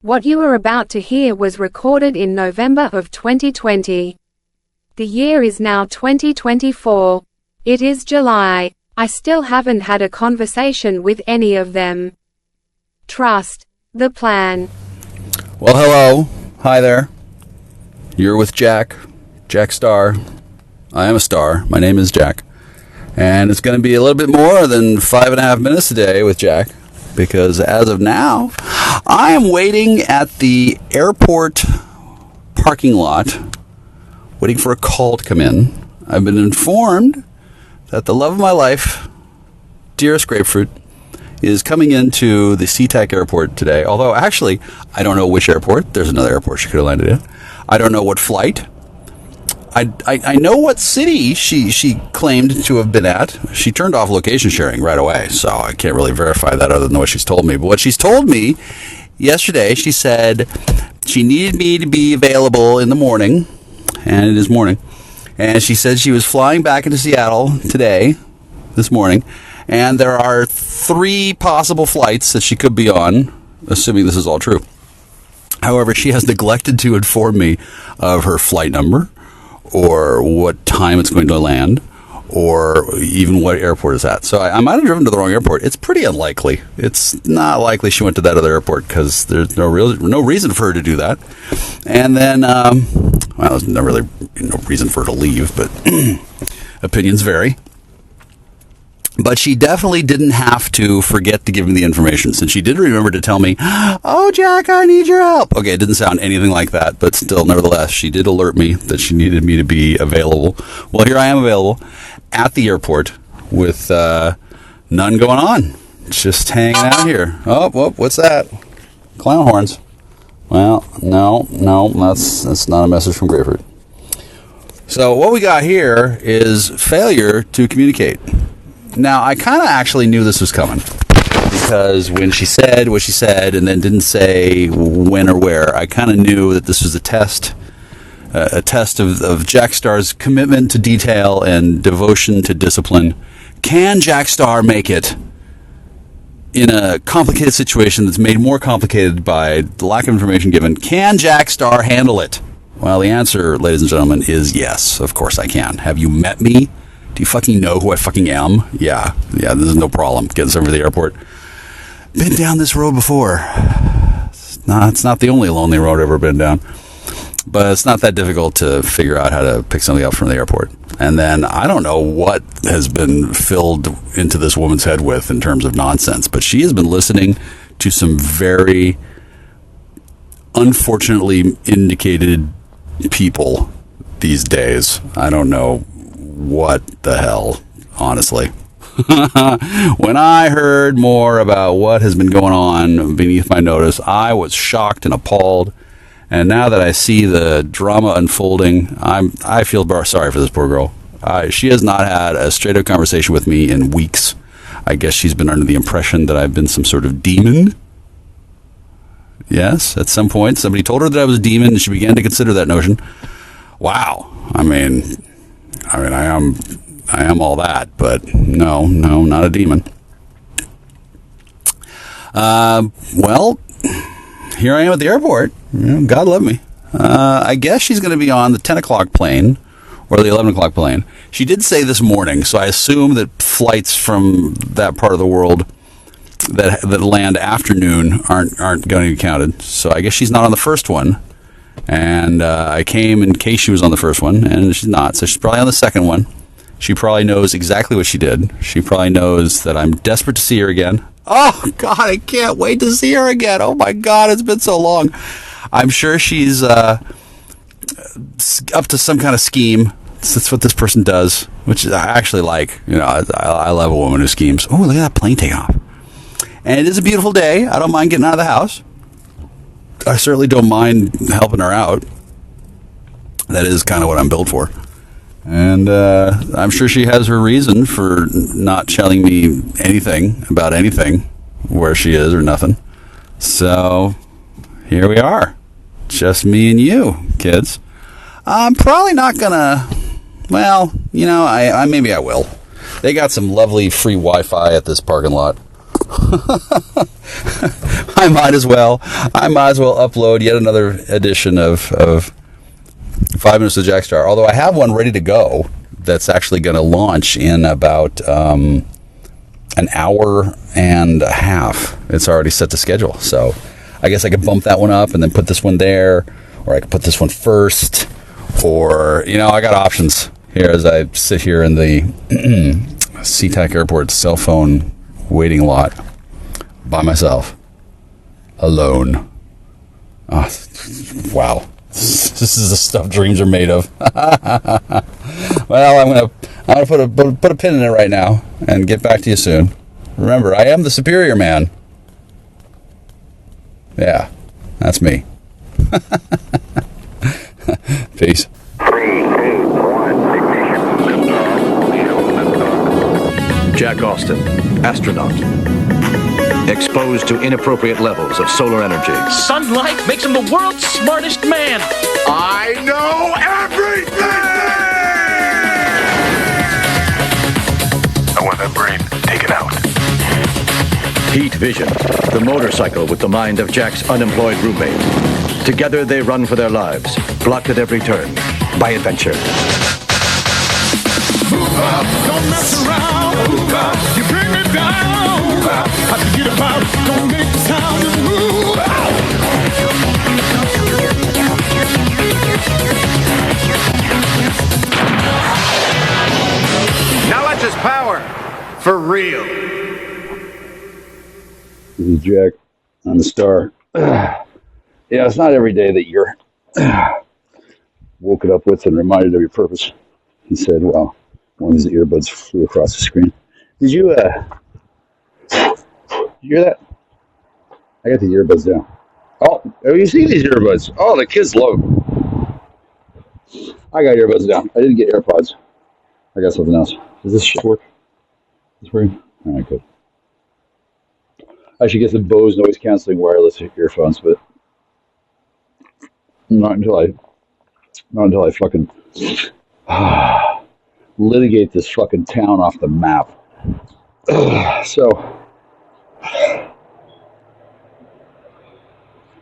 What you are about to hear was recorded in November of 2020. The year is now 2024. It is July. I still haven't had a conversation with any of them. Trust the plan. Well, hello. Hi there. You're with Jack Star. I am a star. My name is Jack. And it's going to be a little bit more than 5.5 minutes today with Jack, because as of now, I am waiting at the airport parking lot, waiting for a call to come in. I've been informed that the love of my life, dearest Grapefruit, is coming into the SeaTac airport today. Although, actually, I don't know which airport. There's another airport she could have landed in. I don't know what flight. I know what city she claimed to have been at. She turned off location sharing right away, so I can't really verify that other than what she's told me. But what she's told me yesterday, she said she needed me to be available in the morning, and it is morning. And she said she was flying back into Seattle this morning, and there are 3 possible flights that she could be on, assuming this is all true. However, she has neglected to inform me of her flight number, or what time it's going to land, or even what airport it's at. So I might have driven to the wrong airport. It's pretty unlikely. It's not likely she went to that other airport, because there's no reason for her to do that. And then, well, there's no reason for her to leave, but opinions vary. But she definitely didn't have to forget to give me the information, since she did remember to tell me, "Oh, Jack, I need your help." Okay, it didn't sound anything like that, but still, nevertheless, she did alert me that she needed me to be available. Well, here I am available at the airport with none going on. Just hanging out here. Oh, what's that? Clown horns. Well, no, that's not a message from Grapefruit. So what we got here is failure to communicate. Now, I kind of actually knew this was coming, because when she said what she said and then didn't say when or where, I kind of knew that this was a test of Jack Star's commitment to detail and devotion to discipline. Can Jack Star make it in a complicated situation that's made more complicated by the lack of information given? Can Jack Star handle it? Well, the answer, ladies and gentlemen, is yes. Of course I can. Have you met me? Do you fucking know who I fucking am? Yeah, this is no problem getting somewhere to the airport. Been down this road before. It's not the only lonely road I've ever been down. But it's not that difficult to figure out how to pick something up from the airport. And then I don't know what has been filled into this woman's head with in terms of nonsense, but she has been listening to some very unfortunately indicated people these days. I don't know what the hell, honestly. When I heard more about what has been going on beneath my notice, I was shocked and appalled. And now that I see the drama unfolding, I feel sorry for this poor girl. She has not had a straight-up conversation with me in weeks. I guess she's been under the impression that I've been some sort of demon. Yes, at some point, somebody told her that I was a demon, and she began to consider that notion. Wow. I mean, I am all that, but no, not a demon. Well, here I am at the airport. God love me. I guess she's going to be on the 10 o'clock plane or the 11 o'clock plane. She did say this morning, so I assume that flights from that part of the world that land afternoon aren't going to be counted. So I guess she's not on the first one. And I came in case she was on the first one, and she's not. So she's probably on the second one. She probably knows exactly what she did. She probably knows that I'm desperate to see her again. Oh, God, I can't wait to see her again. Oh, my God, it's been so long. I'm sure she's up to some kind of scheme. That's what this person does, which I actually like. I love a woman who schemes. Oh, look at that plane take off. And it is a beautiful day. I don't mind getting out of the house. I certainly don't mind helping her out. That is kind of what I'm built for. And I'm sure she has her reason for not telling me anything about anything, where she is or nothing. So here we are. Just me and you, kids. I'm probably not going to... Well, maybe I will. They got some lovely free Wi-Fi at this parking lot. I might as well upload yet another edition of 5 Minutes with Jack Star. Although I have one ready to go that's actually going to launch in about an hour and a half. It's already set to schedule. So I guess I could bump that one up and then put this one there, or I could put this one first, or, I got options here as I sit here in the SeaTac Airport cell phone waiting lot by myself, alone. Oh, wow. This is the stuff dreams are made of. Well, I'm gonna put a pin in it right now and get back to you soon. Remember, I am the superior man. Yeah, that's me. Peace. 3, 2, 1, ignition. Jack Austin, astronaut. Exposed to inappropriate levels of solar energy. Sunlight makes him the world's smartest man. I know everything! I want that brain taken out. Heat Vision, the motorcycle with the mind of Jack's unemployed roommate. Together they run for their lives, blocked at every turn by adventure. Move up, don't mess around. Move up, you bring me down. Move up, I forget about, don't make the sound, just move out. Now that's his power. For real. This is Jack. I'm the star. It's not every day that you're woken up with and reminded of your purpose. He said, well, one of his earbuds flew across the screen. Did you hear that? I got the earbuds down. Oh, have you seen these earbuds? Oh, the kids love them. I got earbuds down. I didn't get AirPods. I got something else. Does this shit work? Is this working? All right, good. I should get the Bose noise canceling wireless earphones, but not until I fucking litigate this fucking town off the map. So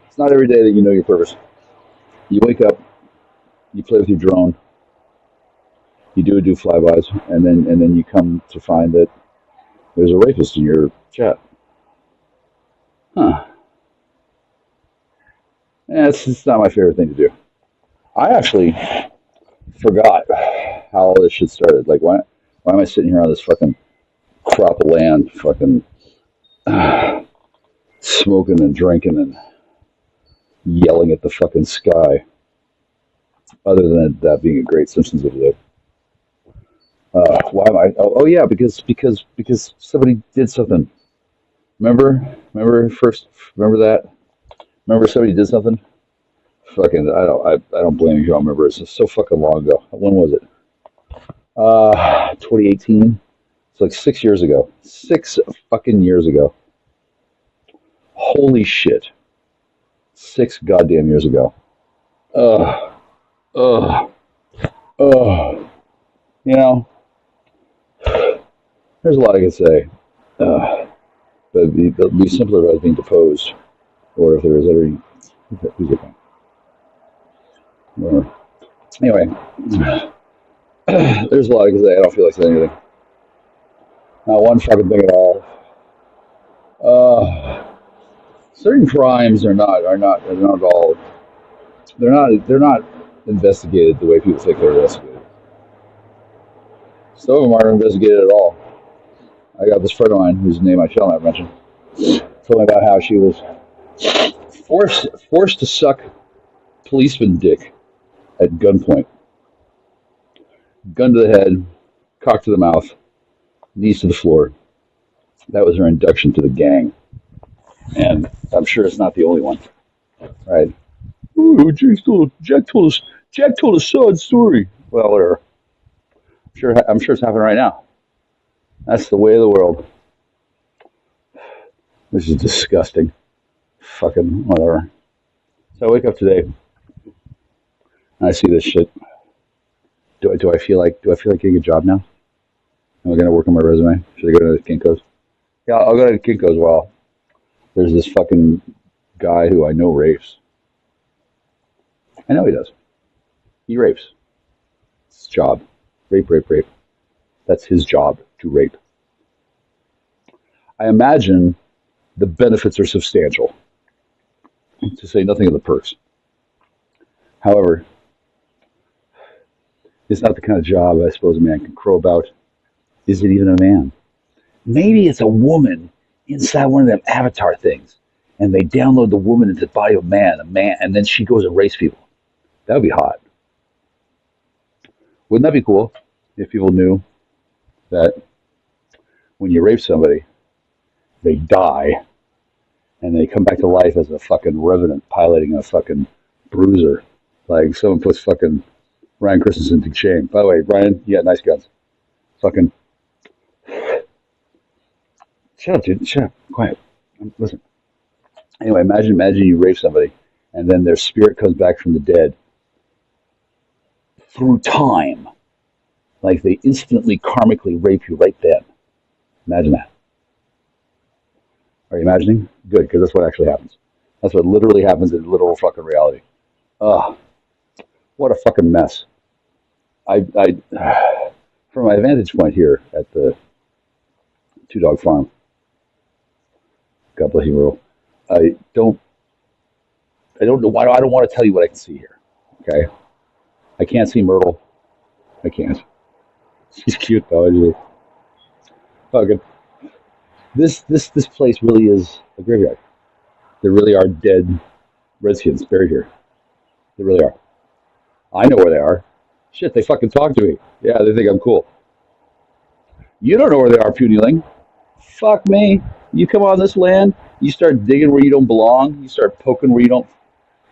it's not every day that you know your purpose. You wake up, you play with your drone, you do flybys, and then you come to find that there's a rapist in your chat. Huh. Yeah, it's not my favorite thing to do. I actually forgot how all this shit started. Like, why am I sitting here on this fucking crop of land, fucking smoking and drinking and yelling at the fucking sky? Other than that being a great Simpsons episode. Why am I? Oh yeah, because somebody did something. Remember that? Remember somebody did something? Fucking, I don't blame you if you don't remember. It's just so fucking long ago. When was it? 2018. It's like 6 years ago. 6 fucking years ago. Holy shit. 6 goddamn years ago. You know, there's a lot I could say. But it'd be simpler if I was being deposed, or if there was any. Who's it? Anyway, there's a lot I can say. I don't feel like saying anything. Not one fucking thing at all. Certain crimes are not all. They're not investigated the way people think they're investigated. Some of them aren't investigated at all. I got this friend of mine whose name I shall not mention. Told me about how she was forced to suck policeman dick at gunpoint. Gun to the head, cock to the mouth, knees to the floor. That was her induction to the gang. And I'm sure it's not the only one. Right? Ooh, Jack told a sad story. Well, whatever. I'm sure it's happening right now. That's the way of the world. This is disgusting. Fucking whatever. So I wake up today and I see this shit. Do I feel like getting a job now? Am I gonna work on my resume? Should I go to the Kinko's? Yeah, I'll go to Kinko's. Well, there's this fucking guy who I know rapes. I know he does. He rapes. It's his job. Rape, rape, rape. That's his job, to rape. I imagine the benefits are substantial, to say nothing of the perks. However, it's not the kind of job I suppose a man can crow about. Is it even a man? Maybe it's a woman inside one of them avatar things, and they download the woman into the body of a man, and then she goes and rapes people. That would be hot. Wouldn't that be cool if people knew that when you rape somebody, they die, and they come back to life as a fucking revenant piloting a fucking bruiser? Like someone puts fucking Ryan Christensen to shame. By the way, Ryan, you got nice guns. Fucking shut up, dude. Shut up. Quiet. Listen. Anyway, imagine you rape somebody, and then their spirit comes back from the dead through time. Like they instantly karmically rape you right then. Imagine that. Are you imagining? Good, because that's what actually happens. That's what literally happens in literal fucking reality. Ugh. What a fucking mess. I from my vantage point here at the Two Dog Farm, God bless you, Earl, I don't know why. I don't want to tell you what I can see here. Okay, I can't see Myrtle. I can't. She's cute though, isn't she? Oh, good. This place really is a graveyard. There really are dead Redskins buried here. They really are. I know where they are. Shit, they fucking talk to me. Yeah, they think I'm cool. You don't know where they are, Punyling. Fuck me. You come on this land, you start digging where you don't belong, you start poking where you don't.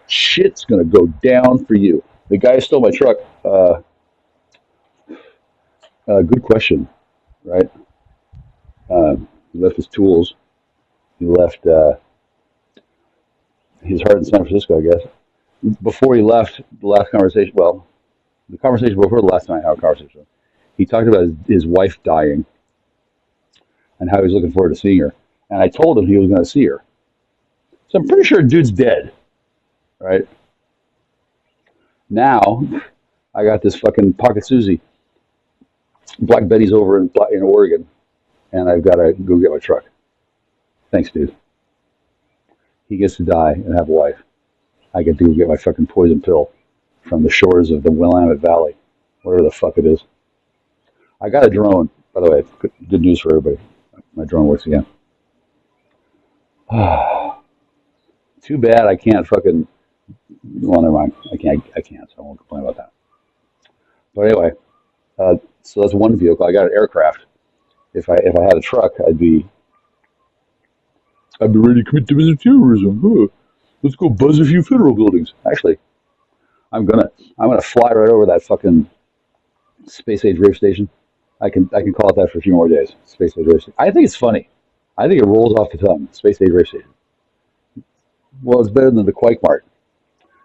Shit's gonna go down for you. The guy who stole my truck. Good question, right? He left his tools. He left his heart in San Francisco, I guess. Before he left, the last conversation, well, the conversation before the last time I had a conversation, he talked about his wife dying and how he was looking forward to seeing her. And I told him he was going to see her. So I'm pretty sure dude's dead, right? Now, I got this fucking Pocket Susie. Black Betty's over in Oregon, and I've got to go get my truck. Thanks, dude. He gets to die and have a wife. I get to go get my fucking poison pill from the shores of the Willamette Valley, wherever the fuck it is. I got a drone, by the way. Good news for everybody. My drone works again. Too bad I can't fucking. Well, never mind. I can't. So I won't complain about that. But anyway, so that's one vehicle. I got an aircraft. If I had a truck, I'd be ready to commit to terrorism. Huh. Let's go buzz a few federal buildings. Actually, I'm gonna fly right over that fucking space age rape station. I can call it that for a few more days. Space age rape station. I think it's funny. I think it rolls off the tongue. Space age rape station. Well, it's better than the Quake Mart.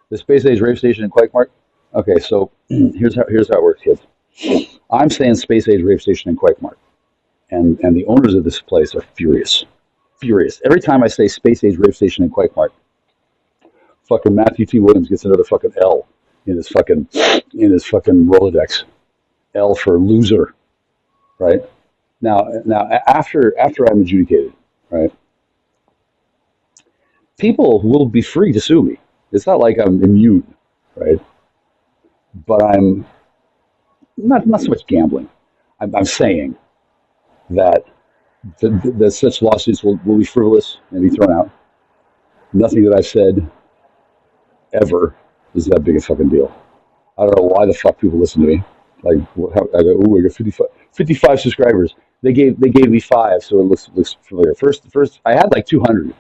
The space age rape station in Quake Mart. Okay, so here's how it works, kids. I'm saying space age rape station in Quake Mart, and the owners of this place are furious. Furious. Every time I say space age rape station in Quake Mart, fucking Matthew T. Williams gets another fucking L in his fucking Rolodex. L for loser, right? Now after I'm adjudicated, right? People will be free to sue me. It's not like I'm immune, right? But I'm not so much gambling. I'm saying that such lawsuits will be frivolous and be thrown out. Nothing that I've said ever is that big a fucking deal. I don't know why the fuck people listen to me. Like, I go, I got 55 subscribers. They gave me 5, so it looks familiar. First, I had like 200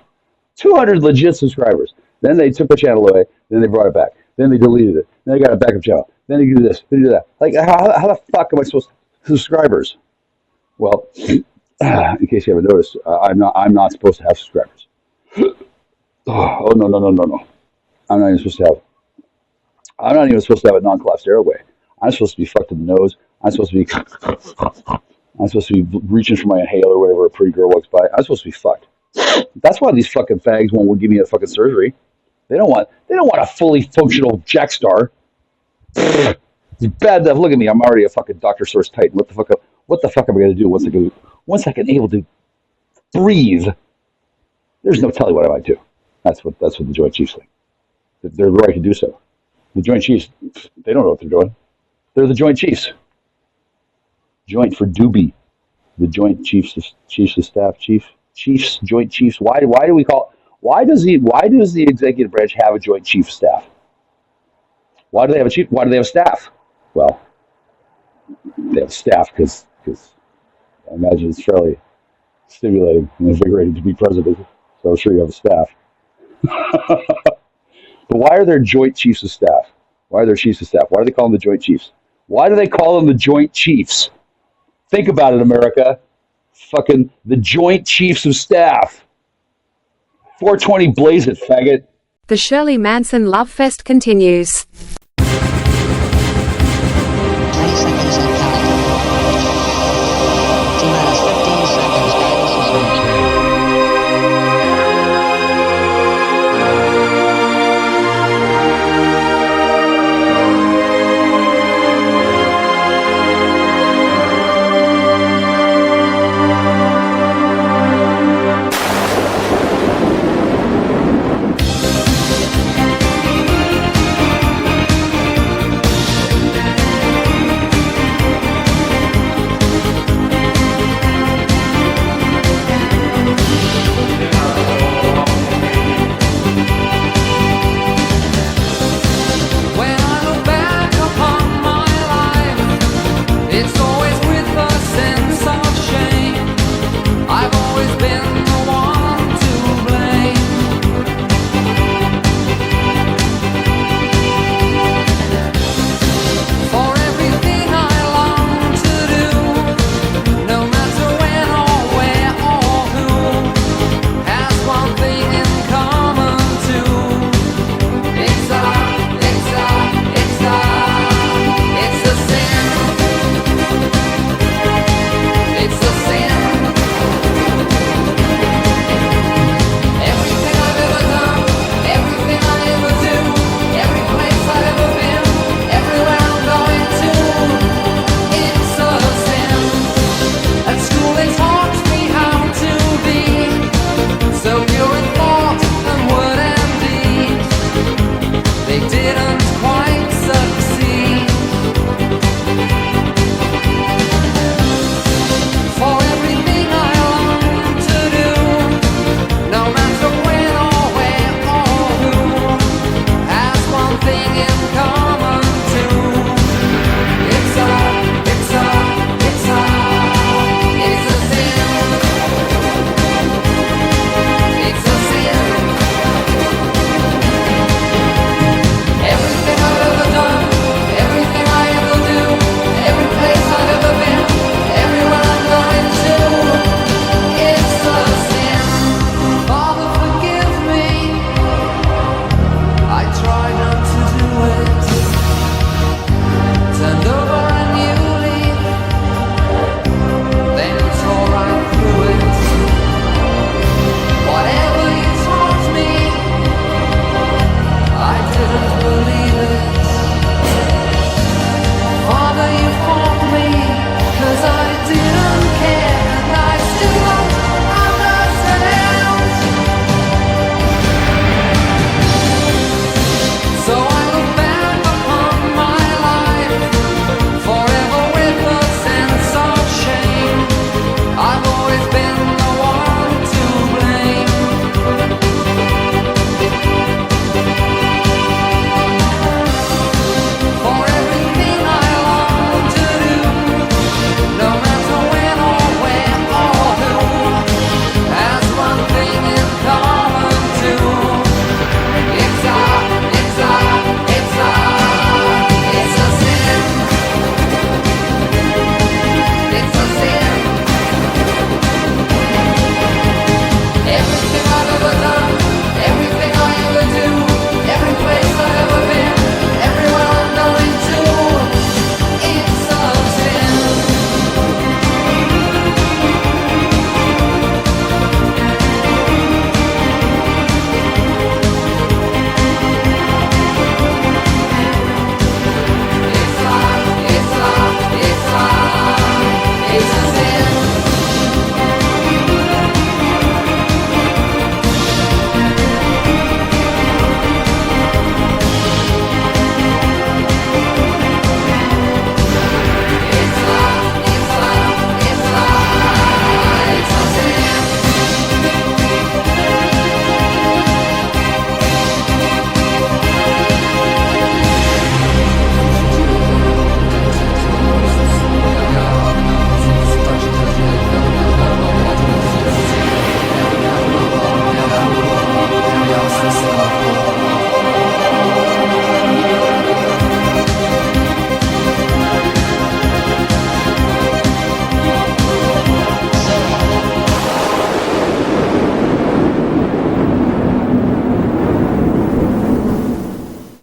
legit subscribers. Then they took the channel away. Then they brought it back. Then they deleted it. Then they got a backup channel. Then they do this. They do that. Like, how the fuck am I supposed to subscribers? Well, in case you haven't noticed, I'm not supposed to have subscribers. Oh no. I'm not even supposed to have a non-collapsed airway. I'm supposed to be fucked in the nose. I'm supposed to be I'm supposed to be reaching for my inhaler, whatever a pretty girl walks by. I'm supposed to be fucked. That's why these fucking fags won't give me a fucking surgery. They don't want a fully functional Jack Star. It's bad enough. Look at me. I'm already a fucking Dr. Source Titan. What the fuck am I gonna do once I can able to breathe? There's no telling what I might do. That's what the Joint Chiefs think. They're right to do so. The Joint Chiefs, they don't know what they're doing. They're the Joint Chiefs. Joint for doobie. The Joint Chiefs of Staff, Chiefs, Joint Chiefs. Why do we call? Why does the executive branch have a Joint Chief of Staff? Why do they have a chief? Why do they have staff? Well, they have staff because I imagine it's fairly stimulating and invigorating to be president. So I'm sure you have a staff. But why are there Joint Chiefs of Staff? Why are there Chiefs of Staff? Why do they call them the Joint Chiefs? Why do they call them the Joint Chiefs? Think about it, America. Fucking the Joint Chiefs of Staff. 420 blaze it, faggot. The Shirley Manson Love Fest continues. 20 seconds and counting. T-minus 15 seconds. Guidance is okay.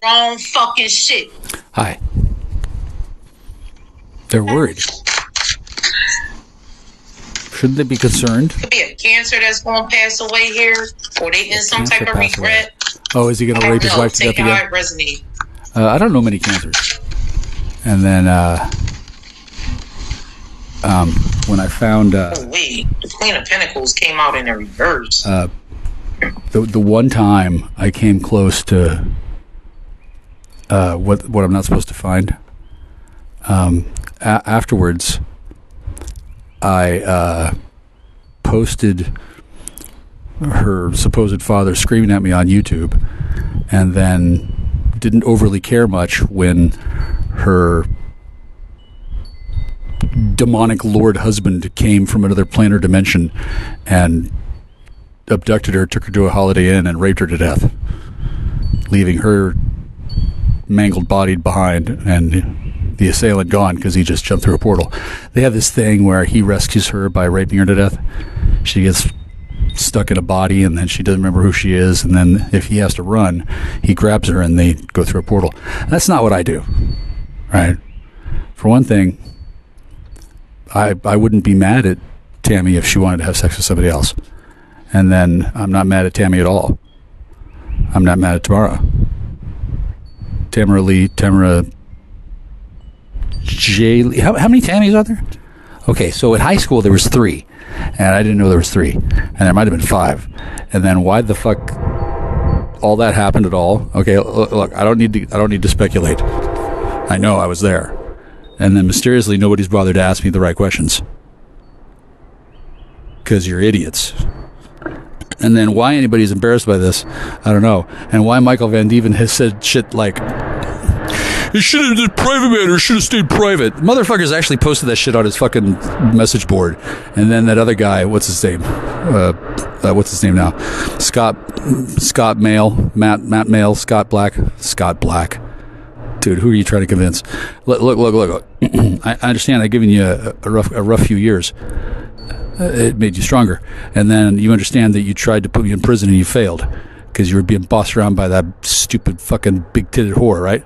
wrong fucking shit. Hi. They're worried. Shouldn't they be concerned? Could be a cancer that's going to pass away here, or they in some type of regret. Oh, is he going to rape his wife to death again? Resonate. I don't know many cancers. And then when I found oh wait, the Queen of Pentacles came out in a reverse. The one time I came close to what I'm not supposed to find. Afterwards, I posted her supposed father screaming at me on YouTube, and then didn't overly care much when her demonic lord husband came from another planar dimension and abducted her, took her to a Holiday Inn, and raped her to death, leaving her mangled bodied behind and the assailant gone because he just jumped through a portal. They have this thing where he rescues her by raping her to death. She gets stuck in a body, and then she doesn't remember who she is, and then if he has to run, he grabs her and they go through a portal. And that's not what I do, right? For one thing, I wouldn't be mad at Tammy if she wanted to have sex with somebody else. And then I'm not mad at Tammy at all. I'm not mad at Tamara. Tamara J. Lee. How many Tammys are there? Okay, so at high school there was 3, and I didn't know there was 3, and there might have been 5. And then why the fuck all that happened at all? Okay, look, I don't need to speculate. I know I was there, and then mysteriously nobody's bothered to ask me the right questions because you're idiots. And then why anybody's embarrassed by this, I don't know. And why Michael Van Dieven has said shit like, it should have been private matter, should have stayed private. Motherfucker's actually posted that shit on his fucking message board. And then that other guy, what's his name? What's his name now? Scott Mail, Matt Mail, Scott Black. Dude, who are you trying to convince? Look. I understand I've given you a rough few years. It made you stronger. And then you understand that you tried to put me in prison and you failed because you were being bossed around by that stupid fucking big-titted whore, right?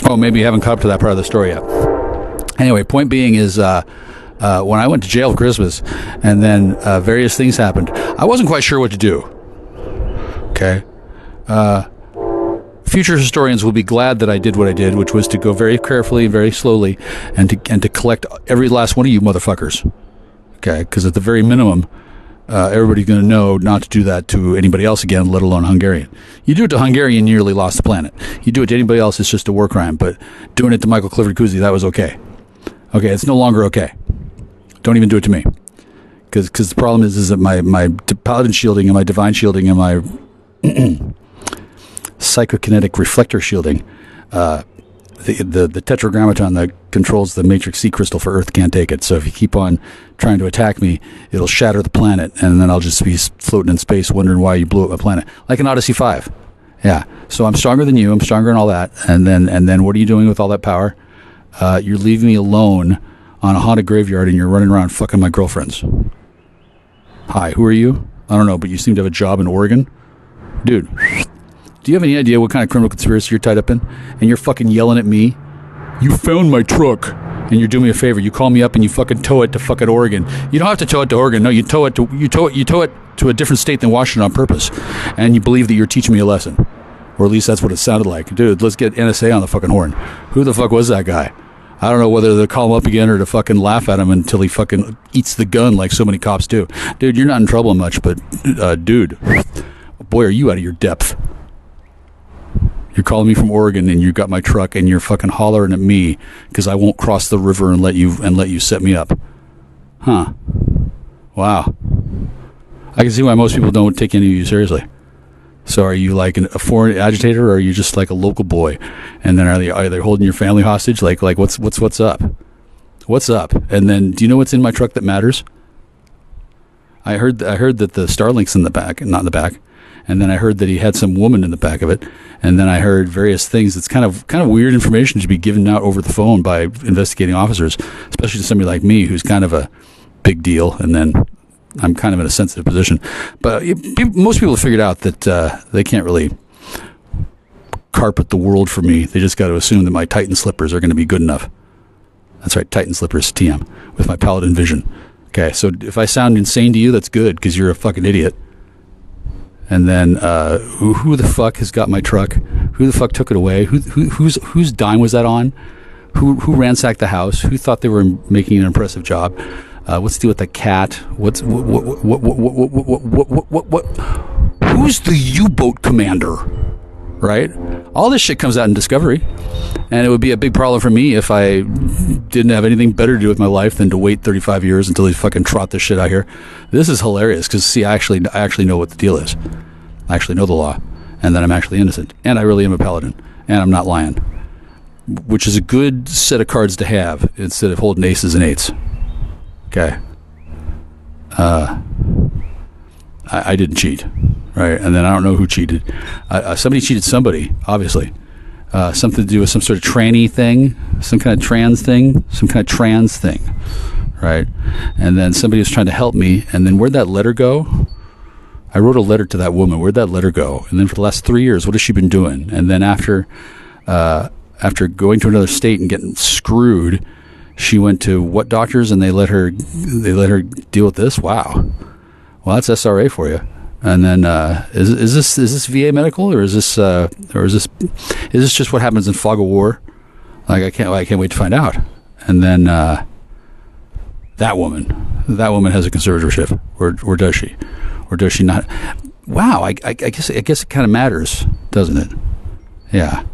Oh, maybe you haven't caught up to that part of the story yet. Anyway, point being is when I went to jail for Christmas and then various things happened, I wasn't quite sure what to do. Okay? Future historians will be glad that I did what I did, which was to go very carefully and very slowly and to collect every last one of you motherfuckers. Okay? Because at the very minimum, everybody's going to know not to do that to anybody else again, let alone Hungarian. You do it to Hungarian, you nearly lost the planet. You do it to anybody else, it's just a war crime. But doing it to Michael Clifford Kuzi, that was okay. Okay, it's no longer okay. Don't even do it to me. Because the problem is that my paladin shielding and my divine shielding and my psychokinetic reflector shielding, the tetragrammaton that controls the matrix C crystal for Earth can't take it. So if you keep on trying to attack me, it'll shatter the planet, and then I'll just be floating in space wondering why you blew up my planet. Like in Odyssey 5. Yeah. So I'm stronger than you. I'm stronger in all that. And then what are you doing with all that power? You're leaving me alone on a haunted graveyard, and you're running around fucking my girlfriends. Hi, who are you? I don't know, but you seem to have a job in Oregon. Dude, do you have any idea what kind of criminal conspiracy you're tied up in? And you're fucking yelling at me? You found my truck, and you're doing me a favor. You call me up and you fucking tow it to fucking Oregon. You don't have to tow it to Oregon. No, you tow it to a different state than Washington on purpose. And you believe that you're teaching me a lesson. Or at least that's what it sounded like. Dude, let's get NSA on the fucking horn. Who the fuck was that guy? I don't know whether to call him up again or to fucking laugh at him until he fucking eats the gun like so many cops do. Dude, you're not in trouble much, but dude, boy, are you out of your depth. You're calling me from Oregon, and you got my truck, and you're fucking hollering at me because I won't cross the river and let you set me up. Huh? Wow. I can see why most people don't take any of you seriously. So are you like a foreign agitator, or are you just like a local boy? And then are they holding your family hostage? Like what's up? What's up? And then do you know what's in my truck that matters? I heard that the Starlink's in the back, not in the back. And then I heard that he had some woman in the back of it. And then I heard various things. It's kind of weird information to be given out over the phone by investigating officers, especially to somebody like me who's kind of a big deal. And then I'm kind of in a sensitive position. But most people have figured out that they can't really carpet the world for me. They just got to assume that my Titan slippers are going to be good enough. That's right, Titan slippers, TM, with my Paladin vision. Okay, so if I sound insane to you, that's good, because you're a fucking idiot. And then, who the fuck has got my truck? Who the fuck took it away? Whose dime was that on? Who ransacked the house? Who thought they were making an impressive job? What's the deal with the cat? What? Who's the U-boat commander? Right? All this shit comes out in Discovery, and it would be a big problem for me if I didn't have anything better to do with my life than to wait 35 years until they fucking trot this shit out here. This is hilarious because, see, I actually know what the deal is. I actually know the law, and that I'm actually innocent, and I really am a paladin, and I'm not lying, which is a good set of cards to have instead of holding aces and eights. Okay. I didn't cheat, right? And then I don't know who cheated. Somebody cheated somebody, obviously. Something to do with some sort of tranny thing, some kind of trans thing, right? And then somebody was trying to help me, and then where'd that letter go? I wrote a letter to that woman. Where'd that letter go? And then for the last 3 years, what has she been doing? And then after going to another state and getting screwed, she went to what doctors, and they let her deal with this? Wow. Well, that's SRA for you. And then is this VA medical, or is this just what happens in fog of war? Like I can't wait to find out. And then that woman has a conservatorship, or does she, or does she not? Wow, I guess it kind of matters, doesn't it? Yeah.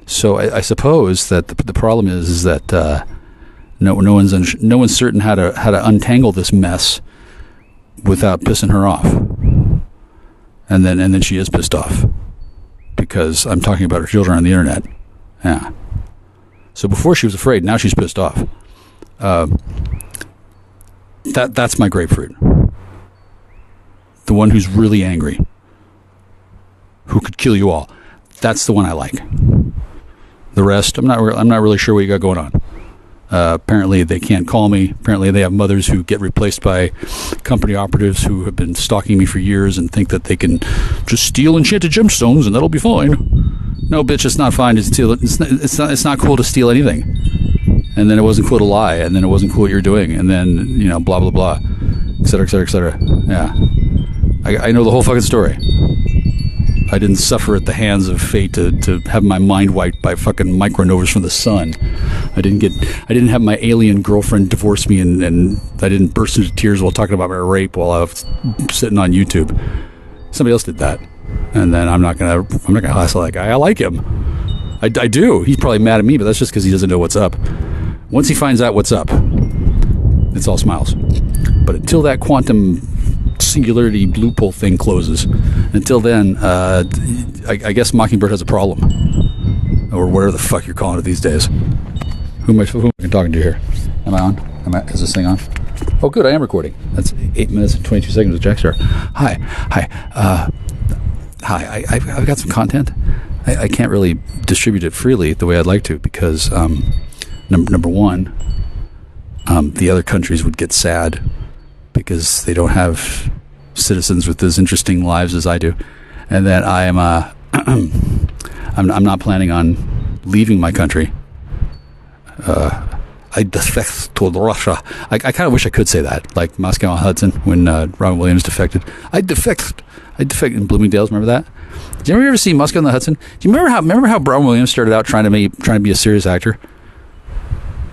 So I suppose that the problem is that no one's certain how to untangle this mess without pissing her off. And then she is pissed off because I'm talking about her children on the internet. Yeah. So before she was afraid, now she's pissed off. That's my grapefruit. The one who's really angry, who could kill you all. That's the one I like. The rest, I'm not really sure what you got going on. Apparently they can't call me. Apparently they have mothers who get replaced by company operatives who have been stalking me for years and think that they can just steal enchanted gemstones and that'll be fine. No, bitch, it's not fine to steal. It's not cool to steal anything. And then it wasn't cool to lie. And then it wasn't cool what you're doing. And then, blah, blah, blah, et cetera, et cetera, et cetera. Yeah. I know the whole fucking story. I didn't suffer at the hands of fate to have my mind wiped by fucking micronovas from the sun. I didn't have my alien girlfriend divorce me, and I didn't burst into tears while talking about my rape while I was sitting on YouTube. Somebody else did that, and then I'm not gonna hassle that guy. I like him. I do. He's probably mad at me, but that's just because he doesn't know what's up. Once he finds out what's up, it's all smiles. But until that quantum singularity loophole thing closes, until then, I guess Mockingbird has a problem, or whatever the fuck you're calling it these days. Who am I talking to here? Am I on? Is this thing on? Oh, good, I am recording. That's 8 minutes and 22 seconds with Jackstar. Hi. I've got some content. I can't really distribute it freely the way I'd like to because number one, the other countries would get sad because they don't have citizens with as interesting lives as I do, and that I am I'm not planning on leaving my country. I defect to Russia. I kind of wish I could say that, like Moscow on Hudson when Robin Williams defected. I defect in Bloomingdale's. Remember that? Did you ever see Moscow on the Hudson? Do you remember how Robin Williams started out trying to be a serious actor?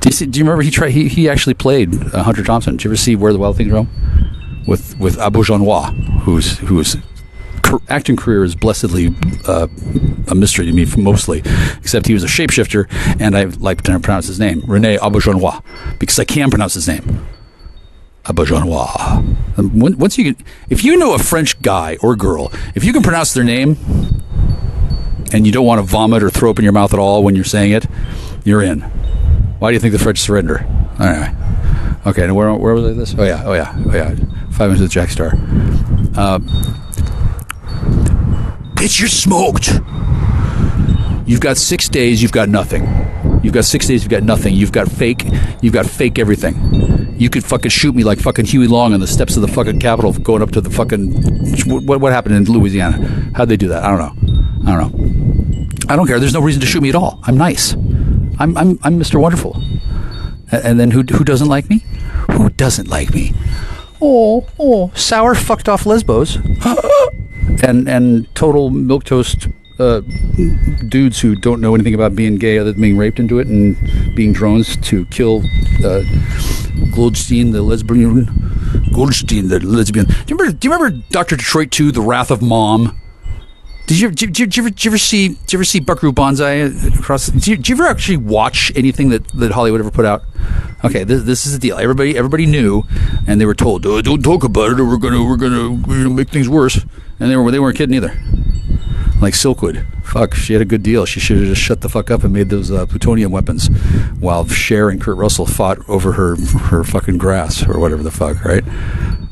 Do you remember he actually played Hunter Thompson? Did you ever see Where the Wild Things Roam with a-Bloo-Bloo-Bloo-boo-hoo-hoos, whose acting career is blessedly a mystery to me mostly, except he was a shapeshifter, and I like to pronounce his name, Rene a-Bloo-Bloo-Bloo-boo-hoo, because I can pronounce his name, a-Bloo-Bloo-Bloo-boo-hoo. Once if you know a French guy or girl, if you can pronounce their name, and you don't want to vomit or throw up in your mouth at all when you're saying it, you're in. Why do you think the French surrender? Anyway. Okay, and where was I this? Oh yeah. 5 minutes with Jack Star. Bitch, you're smoked. You've got 6 days, you've got nothing. You've got 6 days, you've got nothing. You've got fake everything. You could fucking shoot me like fucking Huey Long on the steps of the fucking Capitol going up to the fucking... What happened in Louisiana? How'd they do that? I don't know. I don't care. There's no reason to shoot me at all. I'm nice. I'm Mr. Wonderful. And then who doesn't like me? Who doesn't like me? Oh, sour fucked off lesbos. and total milquetoast dudes who don't know anything about being gay other than being raped into it and being drones to kill Goldstein the lesbian. Do you remember Dr. Detroit 2, The Wrath of Mom? Did you ever see Buckaroo Banzai across? Did you ever actually watch anything that Hollywood ever put out? Okay, this is the deal. Everybody knew, and they were told, oh, "Don't talk about it, or we're gonna make things worse." And they weren't kidding either. Like Silkwood, fuck, she had a good deal. She should have just shut the fuck up and made those plutonium weapons, while Cher and Kurt Russell fought over her fucking grass or whatever the fuck, right?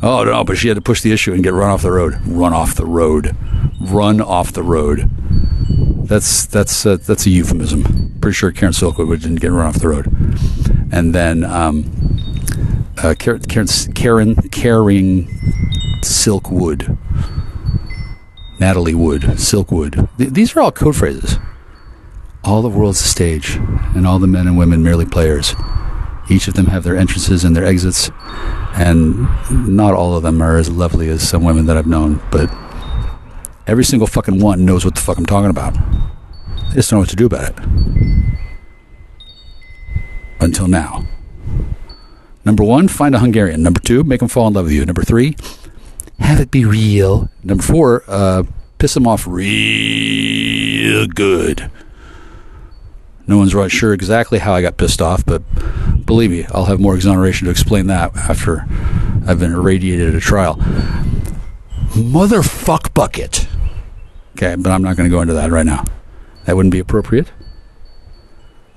Oh no, but she had to push the issue and get run off the road. Run off the road. That's a euphemism. Pretty sure Karen Silkwood didn't get run off the road. And then Karen Silkwood, Natalie Wood, Silkwood. These are all code phrases. All the world's a stage, and all the men and women merely players. Each of them have their entrances and their exits, and not all of them are as lovely as some women that I've known, but every single fucking one knows what the fuck I'm talking about. They just don't know what to do about it. Until now. Number 1, find a Hungarian. Number 2, make them fall in love with you. Number 3, have it be real. Number 4, piss them off real good. No one's right sure exactly how I got pissed off, but believe me, I'll have more exoneration to explain that after I've been irradiated at a trial. Motherfuck bucket. Okay, but I'm not going to go into that right now. That wouldn't be appropriate.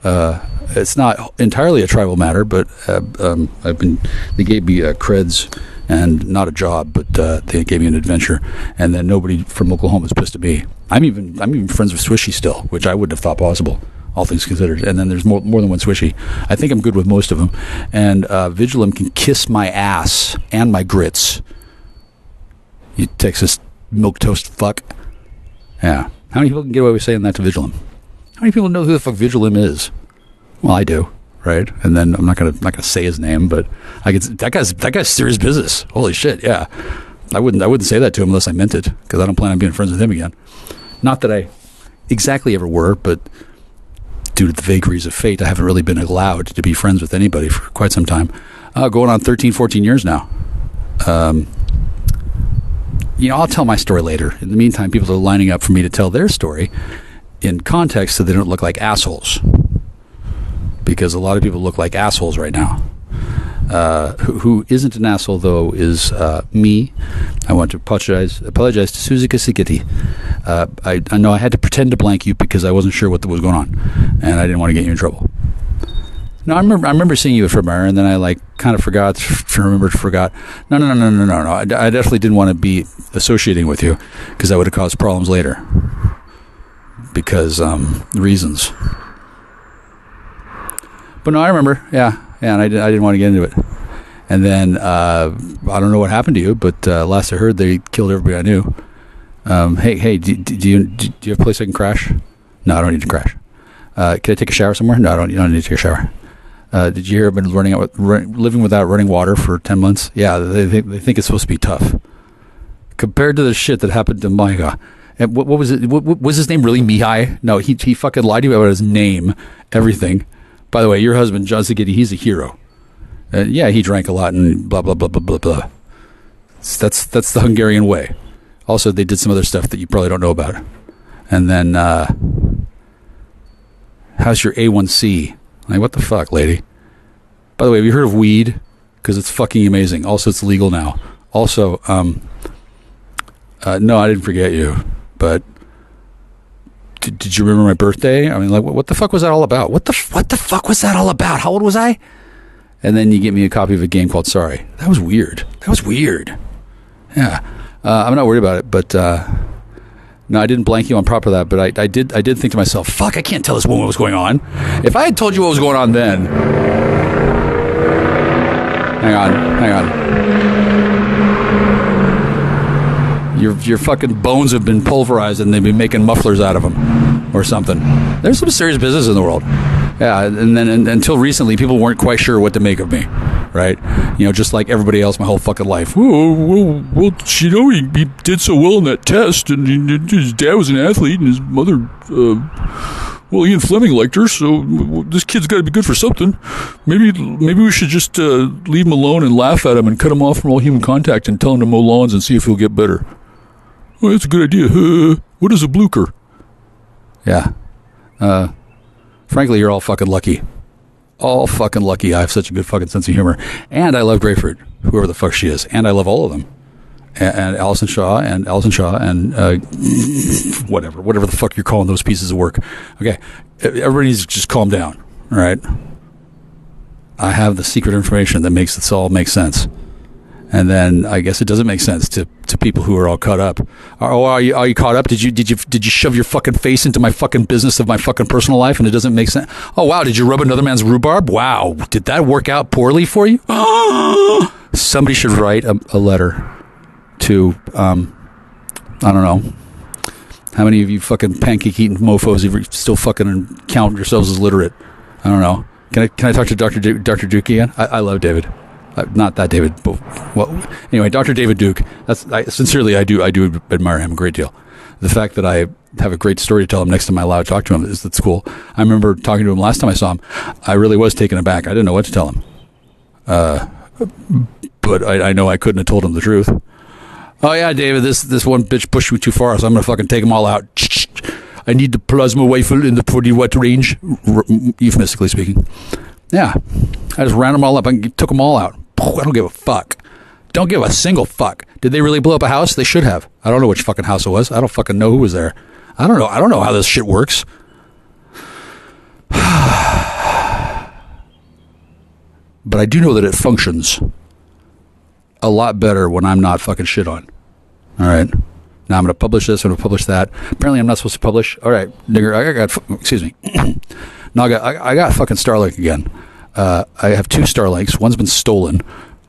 It's not entirely a tribal matter, but they gave me creds and not a job, but they gave me an adventure, and then nobody from Oklahoma is pissed at me. I'm even friends with Swishy still, which I wouldn't have thought possible, all things considered. And then there's more than one Swishy. I think I'm good with most of them. And Vigilum can kiss my ass and my grits. You Texas milquetoast fuck. Yeah. How many people can get away with saying that to Vigilum? How many people know who the fuck Vigilum is? Well, I do, right? And then I'm not gonna say his name, but that guy's serious business. Holy shit, yeah. I wouldn't say that to him unless I meant it, because I don't plan on being friends with him again. Not that I exactly ever were, but due to the vagaries of fate, I haven't really been allowed to be friends with anybody for quite some time. Going on 13, 14 years now. I'll tell my story later. In the meantime, people are lining up for me to tell their story in context so they don't look like assholes. Because a lot of people look like assholes right now. Who isn't an asshole, though, is me. I want to apologize to Suzuka Sikiti. I know I had to pretend to blank you because I wasn't sure what was going on, and I didn't want to get you in trouble. No, I remember seeing you at Fremar, and then I kind of forgot. No. I definitely didn't want to be associating with you because that would have caused problems later. Because reasons. But no, I remember. Yeah, and I didn't want to get into it. And then I don't know what happened to you, but last I heard, they killed everybody I knew. Hey, do you have a place I can crash? No, I don't need to crash. Can I take a shower somewhere? No, you don't need to take a shower. Did you hear I've been living without running water for 10 months? Yeah, they think it's supposed to be tough. Compared to the shit that happened to Micah. And what was it? What was his name really Mihai? No, he fucking lied to you about his name, everything. By the way, your husband, John Zagidi, he's a hero. Yeah, he drank a lot and blah, blah, blah, blah, blah, blah. That's the Hungarian way. Also, they did some other stuff that you probably don't know about. And then, how's your A1C? Like, what the fuck, lady? By the way, have you heard of weed? Because it's fucking amazing. Also, it's legal now. Also, no, I didn't forget you. But did you remember my birthday? I mean, like, what the fuck was that all about? What the fuck was that all about? How old was I? And then you get me a copy of a game called Sorry. That was weird. Yeah. I'm not worried about it, but no, I didn't blank you on proper that, but I did think to myself, fuck, I can't tell this woman what was going on. If I had told you what was going on then. Hang on. Your fucking bones have been pulverized and they've been making mufflers out of them. or something. There's some serious business in the world. Yeah, and then until recently, people weren't quite sure what to make of me, right? You know, just like everybody else my whole fucking life. Well, you know, he did so well in that test, and his dad was an athlete, and his mother, well, Ian Fleming liked her, so this kid's got to be good for something. Maybe we should just leave him alone and laugh at him and cut him off from all human contact and tell him to mow lawns and see if he'll get better. Well, that's a good idea. What is a Blue-Cur? Yeah. Frankly, you're all fucking lucky. All fucking lucky. I have such a good fucking sense of humor. And I love Grapefruit, whoever the fuck she is. And I love all of them. And Allison Shaw and whatever the fuck you're calling those pieces of work. Okay. Everybody needs to just calm down. All right. I have the secret information that makes this all make sense. And then I guess it doesn't make sense to people who are all caught up. Oh, are you caught up? Did you shove your fucking face into my fucking business of my fucking personal life and it doesn't make sense? Oh wow, did you rub another man's rhubarb? Wow, did that work out poorly for you? Somebody should write a letter to I don't know. How many of you fucking pancake eating mofos still fucking count yourselves as literate? I don't know. Can I talk to Dr. Duke again? I love David. Not that David, but well, anyway, Dr. David Duke. Sincerely, I do admire him a great deal. The fact that I have a great story to tell him next time I allowed to talk to him that's cool. I remember talking to him last time I saw him. I really was taken aback. I didn't know what to tell him, but I know I couldn't have told him the truth. Oh yeah, David, this one bitch pushed me too far, so I'm gonna fucking take them all out. I need the plasma rifle in the 40-watt range, euphemistically speaking. Yeah, I just ran them all up. I took them all out. I don't give a fuck. Don't give a single fuck. Did they really blow up a house? They should have. I don't know which fucking house it was. I don't fucking know who was there. I don't know how this shit works. But I do know that it functions a lot better when I'm not fucking shit on. All right. Now I'm going to publish this. I'm going to publish that. Apparently I'm not supposed to publish. All right, nigger. Excuse me. No, I got fucking Starlink again. I have 2 Starlinks. One's been stolen.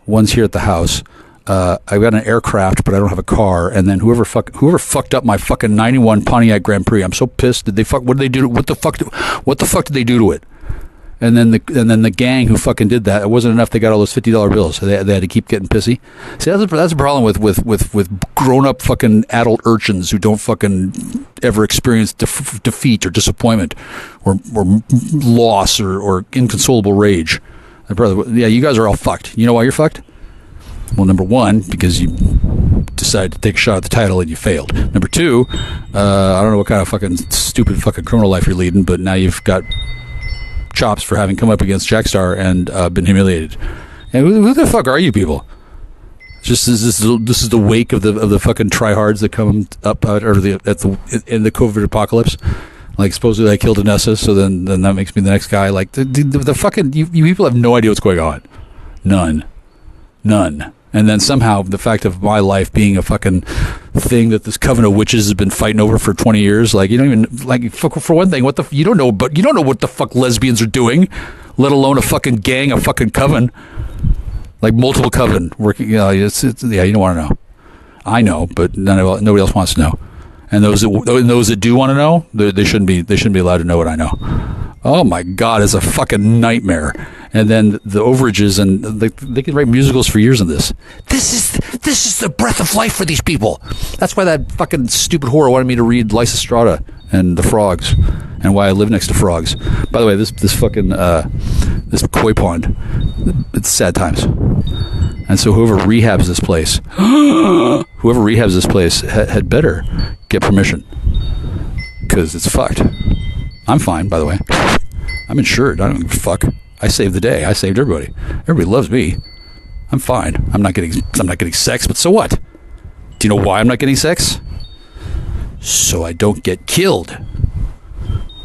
One's here at the house. I've got an aircraft, but I don't have a car. And then whoever fucked up my fucking 91 Pontiac Grand Prix. I'm so pissed. What did they do? What the fuck did they do to it? And then the gang who fucking did that, it wasn't enough. They got all those $50 bills. So they had to keep getting pissy. See, that's a problem with grown up fucking adult urchins who don't fucking ever experience defeat or disappointment or loss or inconsolable rage. Yeah, you guys are all fucked. You know why you're fucked? Well, number one, because you decided to take a shot at the title and you failed. Number two, I don't know what kind of fucking stupid fucking criminal life you're leading, but now you've got chops for having come up against Jack Star and been humiliated. And who the fuck are you people? This is the wake of the fucking tryhards that come up in the COVID apocalypse. Like supposedly I killed Anessa, so then that makes me the next guy. Like the fucking you people have no idea what's going on. None. And then somehow the fact of my life being a fucking thing that this coven of witches has been fighting over for 20 years, like you don't even like for one thing, you don't know what the fuck lesbians are doing, let alone a fucking gang, a fucking coven, like multiple coven working. You don't want to know. I know, but nobody else wants to know. And those that do want to know, they shouldn't be allowed to know what I know. Oh my God, it's a fucking nightmare. And then the overages, and they could write musicals for years on this. This is the breath of life for these people. That's why that fucking stupid whore wanted me to read Lysistrata and the frogs, and why I live next to frogs. By the way, this fucking this koi pond, it's sad times. And so whoever rehabs this place had better get permission, because it's fucked. I'm fine, by the way. I'm insured. I don't give a fuck. I saved the day. I saved everybody. Everybody loves me. I'm fine. I'm not getting sex, but so what? Do you know why I'm not getting sex? So I don't get killed.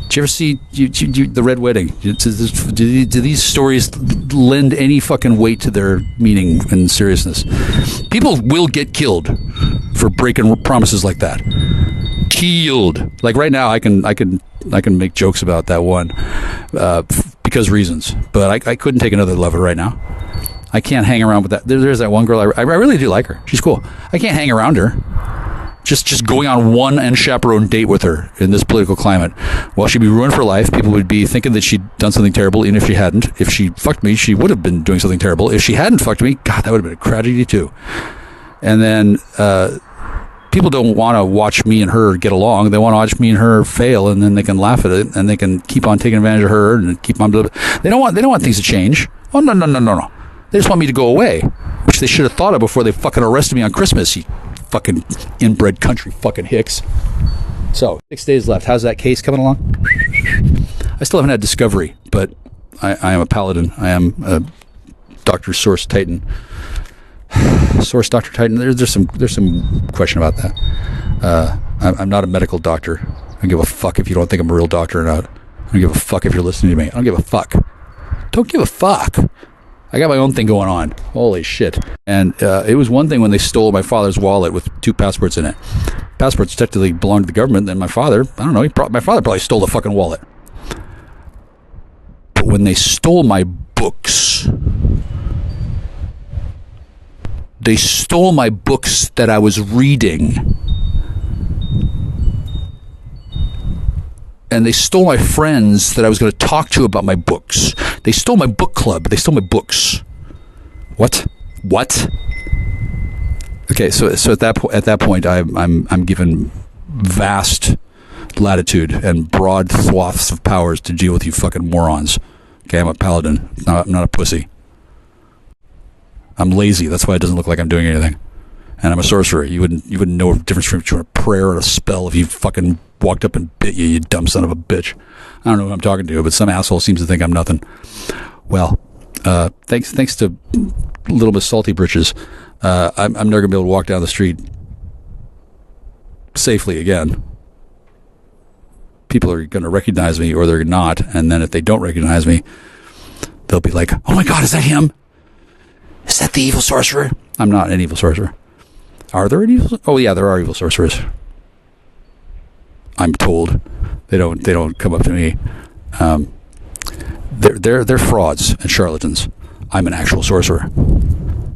Did you ever see the Red Wedding? Do these stories lend any fucking weight to their meaning and seriousness? People will get killed for breaking promises like that. Killed. Like right now, I can make jokes about that one because reasons, but I couldn't take another lover right now. I can't hang around with that. There's that one girl I really do like her. She's cool. I can't hang around her just going on one unchaperoned date with her in this political climate. Well, she'd be ruined for life. People would be thinking that she'd done something terrible, even if she hadn't. If she fucked me, she would have been doing something terrible. If she hadn't fucked me, God, that would have been a tragedy too. And then people don't want to watch me and her get along. They want to watch me and her fail, and then they can laugh at it, and they can keep on taking advantage of her and keep on. They don't want things to change. Oh no. They just want me to go away, which they should have thought of before they fucking arrested me on Christmas. You fucking inbred country fucking hicks. So 6 days left. How's that case coming along? I still haven't had discovery, but I am a paladin. I am a Dr. Source Titan. Source Dr. Titan. There's some question about that. I'm not a medical doctor. I don't give a fuck if you don't think I'm a real doctor or not. I don't give a fuck if you're listening to me. I don't give a fuck. Don't give a fuck. I got my own thing going on. Holy shit. And it was one thing when they stole my father's wallet with 2 passports in it. Passports technically belonged to the government, and my father, I don't know, my father probably stole the fucking wallet. But when they stole my books, they stole my books that I was reading. And they stole my friends that I was going to talk to about my books. They stole my book club. They stole my books. What? Okay, so at that point, I'm given vast latitude and broad swaths of powers to deal with you fucking morons. Okay, I'm a paladin. I'm not a pussy. I'm lazy. That's why it doesn't look like I'm doing anything. And I'm a sorcerer. You wouldn't know the difference between a prayer and a spell if you fucking walked up and bit you, you dumb son of a bitch. I don't know who I'm talking to, but some asshole seems to think I'm nothing. Well, thanks to Little Miss Salty Britches, I'm never gonna be able to walk down the street safely again. People are gonna recognize me, or they're not, and then if they don't recognize me, they'll be like, "Oh my God, is that him? Is that the evil sorcerer?" I'm not an evil sorcerer. Are there any evil? Oh yeah, there are evil sorcerers. I'm told. They don't come up to me. They're frauds and charlatans. I'm an actual sorcerer.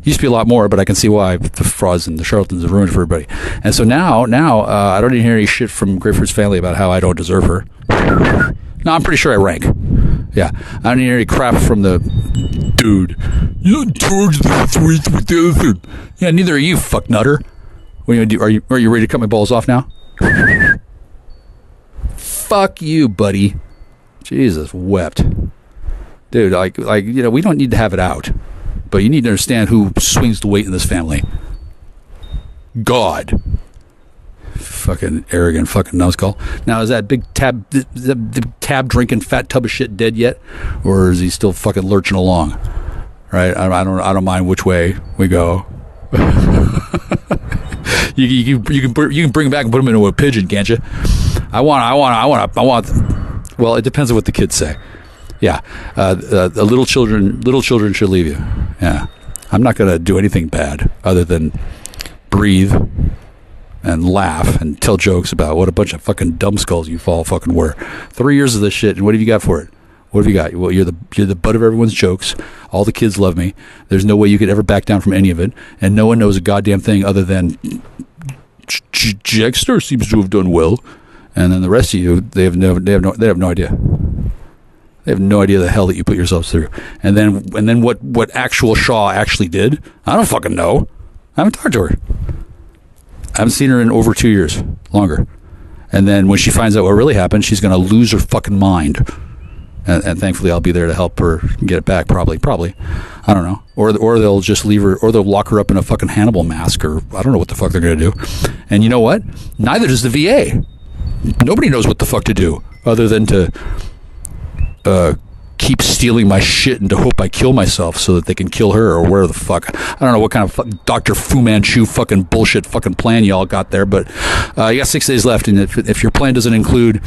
Used to be a lot more, but I can see why the frauds and the charlatans have ruined it for everybody. And so now I don't even hear any shit from Grapefruit's family about how I don't deserve her. No, I'm pretty sure I rank. Yeah, I don't hear any crap from the dude. You charge the sweet with the other thing. Yeah, neither are you, fuck nutter. What are you gonna do? Are you ready to cut my balls off now? Fuck you, buddy. Jesus wept. Dude, like we don't need to have it out, but you need to understand who swings the weight in this family. God. Fucking arrogant fucking numbskull. Now, is that big tab drinking fat tub of shit dead yet, or is he still fucking lurching along? Right? I don't mind which way we go. you can bring him back and put him into a pigeon, can't you? I want. Well, it depends on what the kids say. Yeah, the little children should leave you. Yeah, I'm not gonna do anything bad other than breathe and laugh and tell jokes about what a bunch of fucking dumbskulls you all fucking were. 3 years of this shit, and what have you got for it? What have you got? Well, you're the butt of everyone's jokes. All the kids love me. There's no way you could ever back down from any of it, and no one knows a goddamn thing other than Jackstar seems to have done well, and then the rest of you, they have no idea. They have no idea the hell that you put yourselves through. And then what actual Shaw actually did, I don't fucking know. I haven't talked to her. I haven't seen her in over 2 years, longer. And then when she finds out what really happened, she's going to lose her fucking mind. And thankfully, I'll be there to help her get it back. Probably. I don't know. Or they'll just leave her, or they'll lock her up in a fucking Hannibal mask, or I don't know what the fuck they're going to do. And you know what? Neither does the VA. Nobody knows what the fuck to do other than to keep stealing my shit and to hope I kill myself so that they can kill her, or where the fuck. I don't know what kind of Dr. Fu Manchu fucking bullshit fucking plan y'all got there, but you got 6 days left, and if your plan doesn't include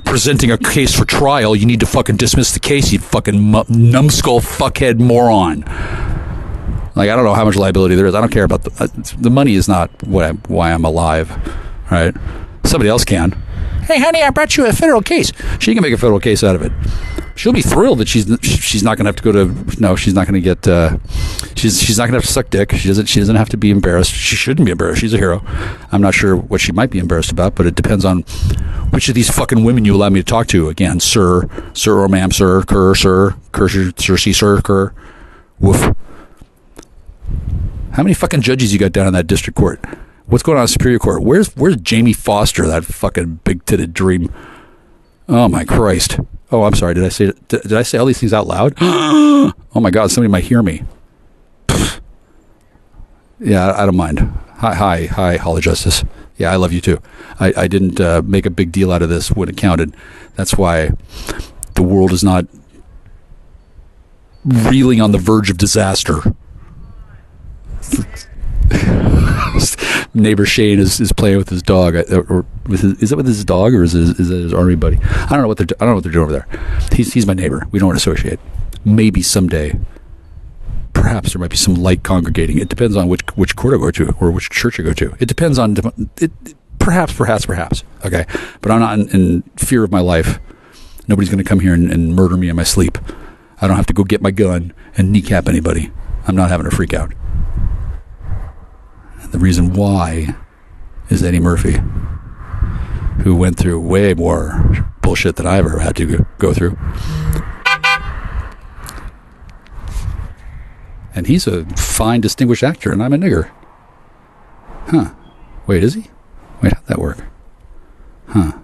presenting a case for trial, you need to fucking dismiss the case, you fucking numbskull fuckhead moron. Like, I don't know how much liability there is. I don't care about the money is not why I'm alive, right? Somebody else can. Hey, honey, I brought you a federal case. She can make a federal case out of it. She'll be thrilled that she's not going to have to go to. No, she's not going to get. She's not going to have to suck dick. She doesn't have to be embarrassed. She shouldn't be embarrassed. She's a hero. I'm not sure what she might be embarrassed about, but it depends on which of these fucking women you allow me to talk to. Again, sir or ma'am, sir, sir, sir, cur, woof. How many fucking judges you got down in that district court? What's going on in Superior Court? Where's Jamie Foster, that fucking big-titted dream? Oh my Christ. Oh, I'm sorry. Did I say all these things out loud? Oh my God, somebody might hear me. Yeah, I don't mind. Hi, Hall Justice. Yeah, I love you too. I didn't make a big deal out of this when it counted. That's why the world is not reeling on the verge of disaster. Neighbor Shane is playing with his dog, or is it with his dog, or is it his army buddy? I don't know what they're doing over there. He's my neighbor. We don't associate. Maybe someday, perhaps there might be some light congregating. It depends on which court I go to or which church I go to. It depends on it. Perhaps. Okay, but I'm not in fear of my life. Nobody's going to come here and murder me in my sleep. I don't have to go get my gun and kneecap anybody. I'm not having a freak out. The reason why is Eddie Murphy, who went through way more bullshit than I ever had to go through. And he's a fine, distinguished actor, and I'm a nigger. Huh. Wait, is he? Wait, how'd that work? Huh.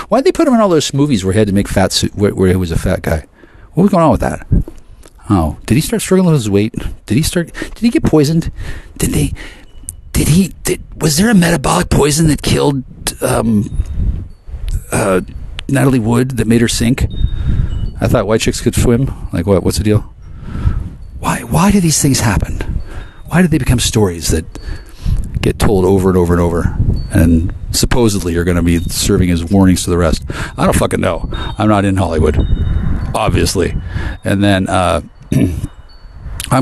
Why'd they put him in all those movies where he had to make fat suit, where he was a fat guy? What was going on with that? Oh, did he start struggling with his weight? Did he get poisoned? Was there a metabolic poison that killed Natalie Wood that made her sink? I thought white chicks could swim. Like what? What's the deal? Why do these things happen? Why do they become stories that get told over and over and over, and supposedly are going to be serving as warnings to the rest? I don't fucking know. I'm not in Hollywood, obviously. And then I'm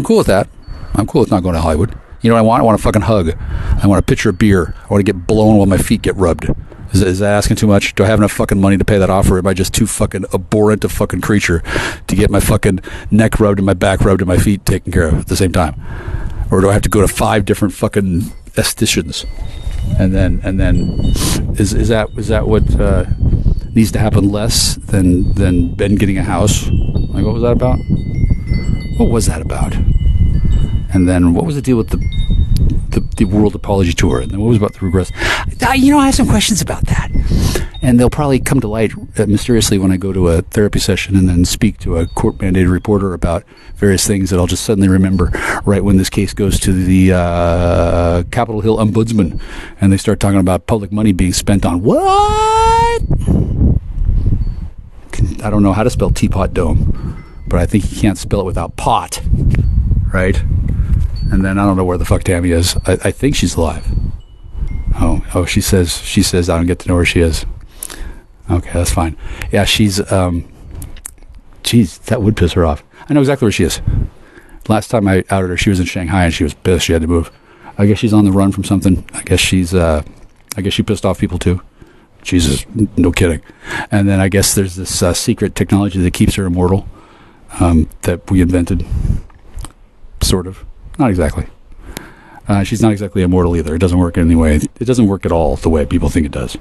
cool with that. I'm cool with not going to Hollywood. You know what I want? I want a fucking hug. I want a pitcher of beer. I want to get blown while my feet get rubbed. Is that asking too much? Do I have enough fucking money to pay that off, or am I just too fucking abhorrent a fucking creature to get my fucking neck rubbed and my back rubbed and my feet taken care of at the same time? Or do I have to go to 5 different fucking estheticians? And then is that what needs to happen less than Ben getting a house? Like, what was that about? What was that about? And then what was the deal with the World Apology Tour? And then what was about the regress? I have some questions about that. And they'll probably come to light mysteriously when I go to a therapy session and then speak to a court-mandated reporter about various things that I'll just suddenly remember right when this case goes to the Capitol Hill Ombudsman and they start talking about public money being spent on what? I don't know how to spell Teapot Dome, but I think you can't spell it without pot, right? And then I don't know where the fuck Tammy is. I think she's alive. Oh, she says I don't get to know where she is. Okay, that's fine. Yeah, she's geez, that would piss her off. I know exactly where she is. Last time I outed her, she was in Shanghai and she was pissed. She had to move. I guess she's on the run from something. I guess she pissed off people too. Jesus, no kidding. And then I guess there's this secret technology that keeps her immortal that we invented. Sort of. Not exactly. She's not exactly immortal either. It doesn't work anyway. It doesn't work at all the way people think it does.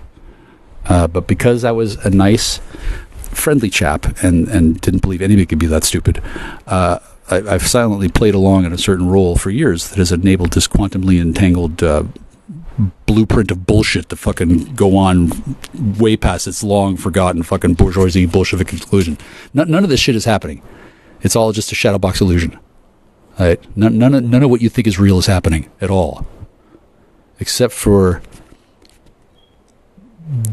But because I was a nice, friendly chap and didn't believe anybody could be that stupid, I've silently played along in a certain role for years that has enabled this quantumly entangled blueprint of bullshit to fucking go on way past its long forgotten fucking bourgeoisie Bolshevik conclusion. None of this shit is happening. It's all just a shadow box illusion. Right? None of what you think is real is happening at all. Except for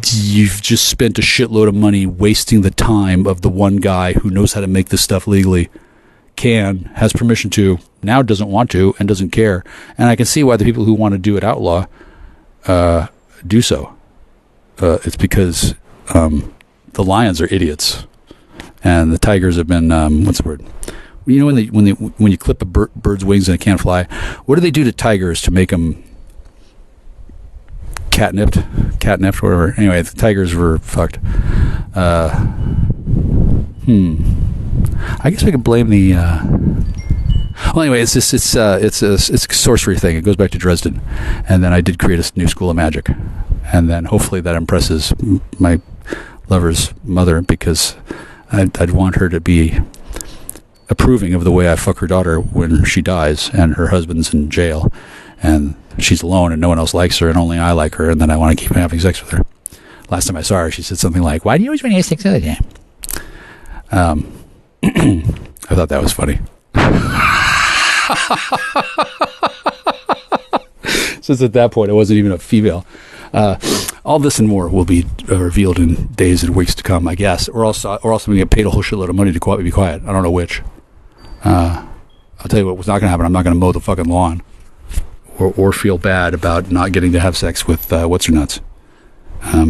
you've just spent a shitload of money wasting the time of the one guy who knows how to make this stuff legally, has permission to, now doesn't want to, and doesn't care. And I can see why the people who want to do it outlaw do so. It's because the lions are idiots. And the tigers have been, what's the word? You know when you clip a bird's wings and it can't fly, what do they do to tigers to make them catnipped, whatever? Anyway, the tigers were fucked. I guess we could blame the. Well, anyway, it's a sorcery thing. It goes back to Dresden, and then I did create a new school of magic, and then hopefully that impresses my lover's mother, because I'd want her to be approving of the way I fuck her daughter when she dies and her husband's in jail and she's alone and no one else likes her and only I like her, and then I want to keep having sex with her. Last time I saw her, she said something like, "Why do you always want to have sex with her?" I thought that was funny. Since at that point I wasn't even a female. All this and more will be revealed in days and weeks to come, I guess. Or else I'm going to get paid a whole shitload of money to be quiet. I don't know which. I'll tell you what's not going to happen. I'm not going to mow the fucking lawn or feel bad about not getting to have sex with what's-her-nuts.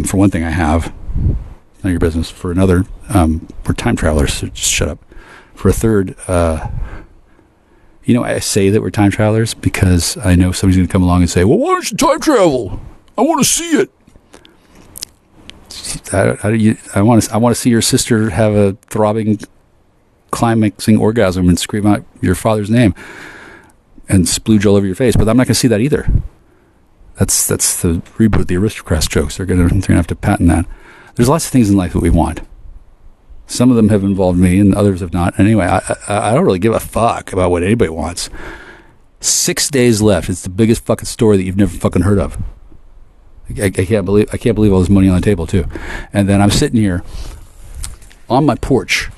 For one thing, I have. None of your business. For another, we're time travelers, so just shut up. For a third, I say that we're time travelers because I know somebody's going to come along and say, "Well, why don't you time travel? I want to see it." I want to see your sister have a throbbing, climaxing orgasm and scream out your father's name and splooge all over your face. But I'm not going to see that either. That's the reboot, the Aristocrats jokes. They're going to have to patent that. There's lots of things in life that we want. Some of them have involved me and others have not. Anyway, I don't really give a fuck about what anybody wants. 6 days left. It's the biggest fucking story that you've never fucking heard of. I can't believe all this money on the table too. And then I'm sitting here on my porch,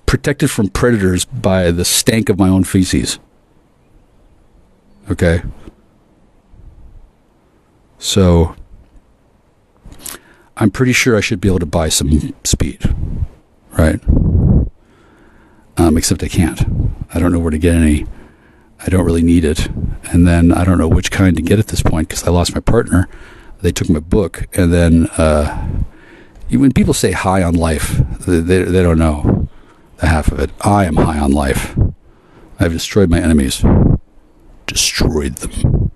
protected from predators by the stank of my own feces. Okay. So I'm pretty sure I should be able to buy some speed, right? Except I can't. I don't know where to get any. I don't really need it. And then I don't know which kind to get at this point because I lost my partner. They took my book. And then when people say high on life, they don't know the half of it. I am high on life. I've destroyed my enemies. Destroyed them.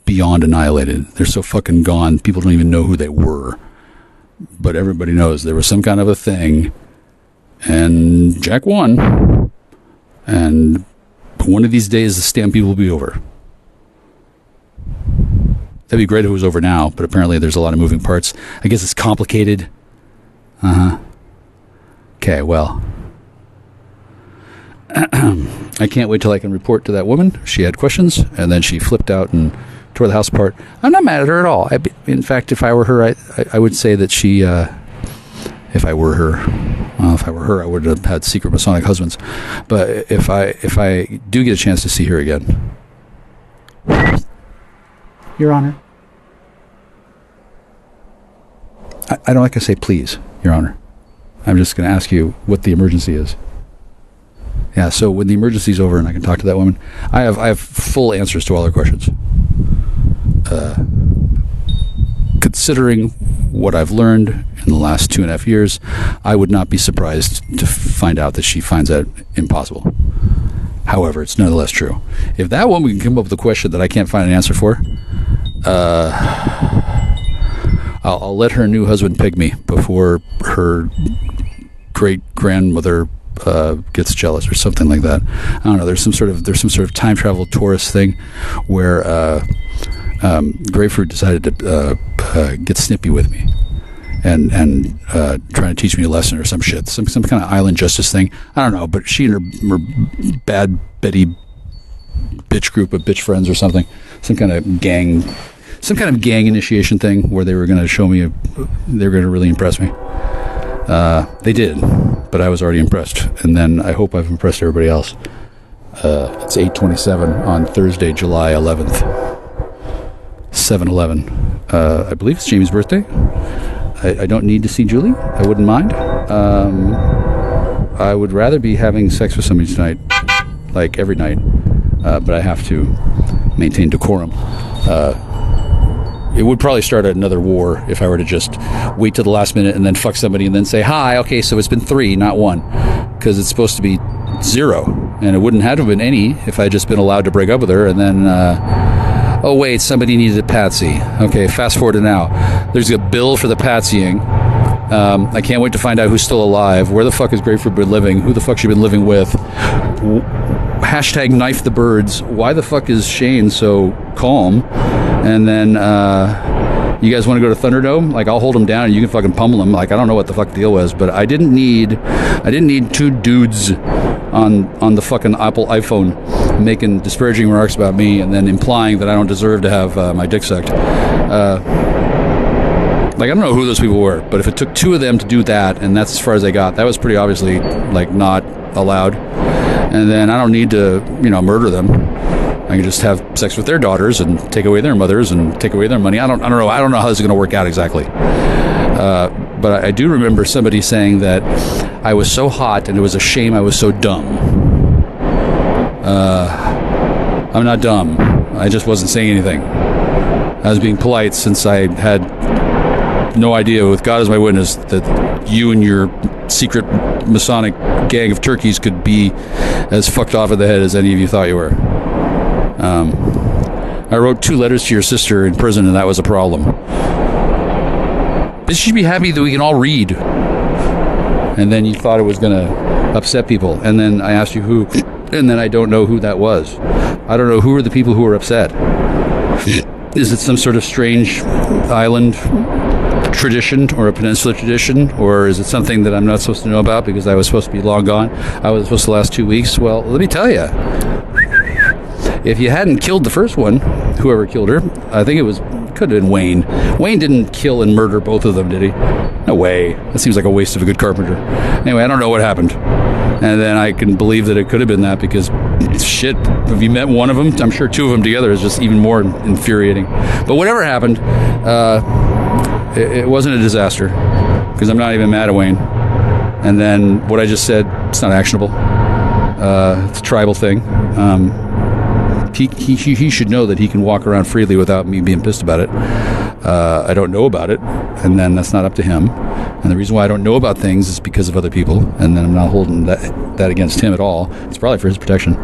Beyond annihilated. They're so fucking gone, people don't even know who they were. But everybody knows there was some kind of a thing. And Jack won. And one of these days, the stampede will be over. That'd be great if it was over now, but apparently there's a lot of moving parts. I guess it's complicated. Okay, well. I can't wait till I can report to that woman. She had questions, and then she flipped out and tore the house apart. I'm not mad at her at all. In fact, if I were her, I would say that she... if I were her, I would have had secret Masonic husbands. But if I do get a chance to see her again, Your Honor, I don't like to say please, Your Honor. I'm just going to ask you what the emergency is. Yeah. So when the emergency's over and I can talk to that woman, I have full answers to all her questions. Considering what I've learned in the last 2.5 years, I would not be surprised to find out that she finds that impossible. However, it's nonetheless true. If that woman can come up with a question that I can't find an answer for, I'll let her new husband peg me before her great-grandmother gets jealous or something like that. I don't know. There's some sort of time travel tourist thing where Grapefruit decided to get snippy with me and trying to teach me a lesson or some shit, some kind of island justice thing. I don't know, but she and her bad Betty bitch group of bitch friends or something, some kind of gang initiation thing where they were going to show me they were going to really impress me. They did, but I was already impressed, and then I hope I've impressed everybody else. It's 8:27 on Thursday, July 11th. 7-11. I believe it's Jamie's birthday. I don't need to see Julie. I wouldn't mind. I would rather be having sex with somebody tonight, like every night, but I have to maintain decorum. It would probably start another war if I were to just wait till the last minute and then fuck somebody and then say, "Hi, okay, so it's been 3, not 1," because it's supposed to be 0, and it wouldn't have to have been any if I had just been allowed to break up with her, and then oh wait, somebody needed a patsy. Okay, fast forward to now. There's a bill for the patsying, I can't wait to find out who's still alive. Where the fuck has Grapefruit been living? Who the fuck she been living with? Hashtag knife the birds. Why the fuck is Shane so calm? And then you guys want to go to Thunderdome? Like, I'll hold him down and you can fucking pummel him. Like, I don't know what the fuck the deal was, but I didn't need two dudes on the fucking Apple iPhone making disparaging remarks about me and then implying that I don't deserve to have my dick sucked. Like, I don't know who those people were, but if it took two of them to do that, and that's as far as I got, that was pretty obviously, like, not allowed. And then I don't need to, murder them. I can just have sex with their daughters and take away their mothers and take away their money. I don't know how this is going to work out exactly. But I do remember somebody saying that I was so hot and it was a shame I was so dumb. I'm not dumb. I just wasn't saying anything. I was being polite since I had no idea, with God as my witness, that you and your secret Masonic gang of turkeys could be as fucked off of the head as any of you thought you were. I wrote 2 letters to your sister in prison, and that was a problem. But you should be happy that we can all read. And then you thought it was going to upset people. And then I asked you who, and then I don't know who that was. I don't know who are the people who are upset. Is it some sort of strange island tradition or a peninsula tradition, or is it something that I'm not supposed to know about because I was supposed to be long gone? I was supposed to last 2 weeks. Well, let me tell you, if you hadn't killed the first one, whoever killed her, I think could have been Wayne. Wayne didn't kill and murder both of them, did he? No way. That seems like a waste of a good carpenter. Anyway, I don't know what happened. And then I can believe that it could have been that because, shit, if you met one of them, I'm sure 2 of them together is just even more infuriating. But whatever happened, it wasn't a disaster because I'm not even mad at Wayne. And then what I just said, it's not actionable. It's a tribal thing. He should know that he can walk around freely without me being pissed about it. I don't know about it, and then that's not up to him. And the reason why I don't know about things is because of other people, and then I'm not holding that against him at all. It's probably for his protection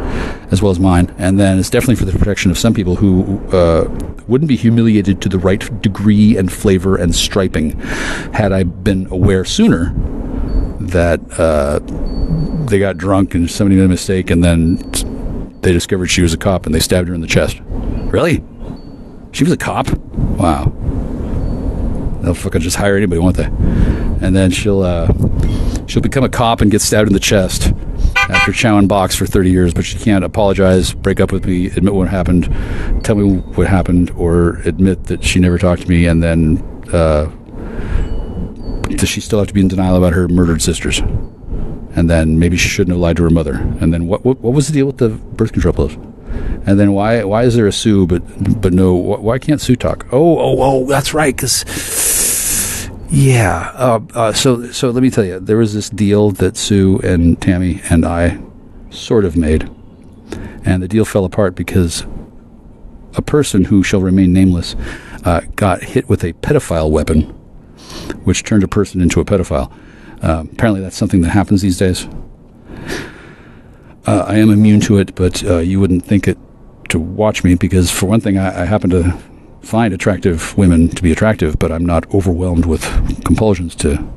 as well as mine, and then it's definitely for the protection of some people who wouldn't be humiliated to the right degree and flavor and striping had I been aware sooner that they got drunk and somebody made a mistake, and then they discovered she was a cop and they stabbed her in the chest. Really? She was a cop? Wow. They'll fucking just hire anybody, won't they? And then she'll become a cop and get stabbed in the chest after chowing box for 30 years, but she can't apologize, break up with me, admit what happened, tell me what happened, or admit that she never talked to me, and then does she still have to be in denial about her murdered sisters? And then maybe she shouldn't have lied to her mother. And then what was the deal with the birth control pills? And then why is there a Sue but no? Why can't Sue talk? Oh, that's right. Because yeah. So let me tell you, there was this deal that Sue and Tammy and I sort of made, and the deal fell apart because a person who shall remain nameless got hit with a pedophile weapon, which turned a person into a pedophile. Apparently that's something that happens these days. I am immune to it, but you wouldn't think it to watch me because, for one thing, I happen to find attractive women to be attractive, but I'm not overwhelmed with compulsions to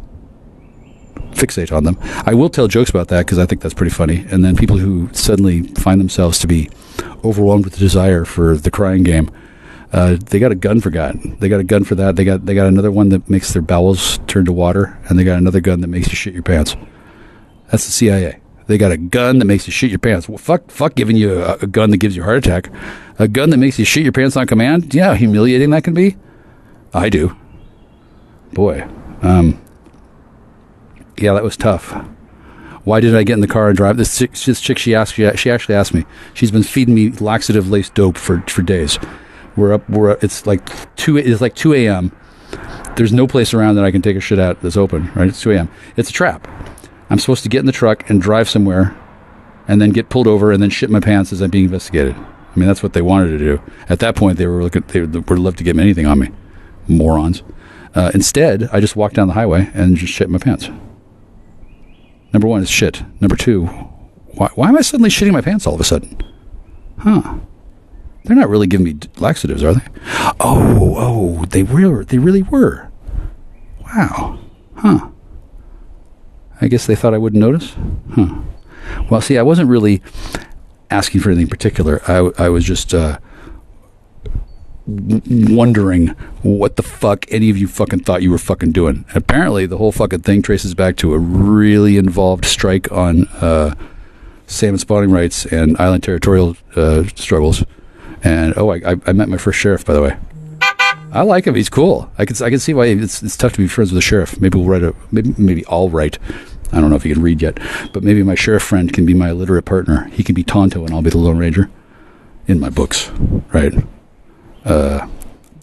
fixate on them. I will tell jokes about that because I think that's pretty funny. And then people who suddenly find themselves to be overwhelmed with the desire for the crying game, they got a gun for God. They got a gun for that. They got another one that makes their bowels turn to water, and they got another gun that makes you shit your pants. That's the CIA. They got a gun that makes you shit your pants. Well, fuck giving you a gun that gives you a heart attack. A gun that makes you shit your pants on command? Yeah, how humiliating that can be. I do. Boy. Yeah, that was tough. Why did I get in the car and drive? This chick, she actually asked me. She's been feeding me laxative-laced dope for days. We're up. It's like 2 a.m. There's no place around that I can take a shit at that's open, right? It's 2 a.m. It's a trap. I'm supposed to get in the truck and drive somewhere and then get pulled over and then shit my pants as I'm being investigated. I mean, that's what they wanted to do. At that point, they would love to get anything on me. Morons. Instead, I just walked down the highway and just shit my pants. Number one is shit. Number two, why am I suddenly shitting my pants all of a sudden? Huh. They're not really giving me laxatives, are they? Oh, they really were. Wow. Huh. I guess they thought I wouldn't notice? Huh. Well, see, I wasn't really asking for anything particular. I was just wondering what the fuck any of you fucking thought you were fucking doing. Apparently, the whole fucking thing traces back to a really involved strike on salmon spawning rights and island territorial struggles. And I met my first sheriff, by the way. I like him. He's cool. I can see why it's tough to be friends with a sheriff. Maybe we'll write maybe I'll write. I don't know if he can read yet, but maybe my sheriff friend can be my illiterate partner. He can be Tonto and I'll be the Lone Ranger in my books, right? I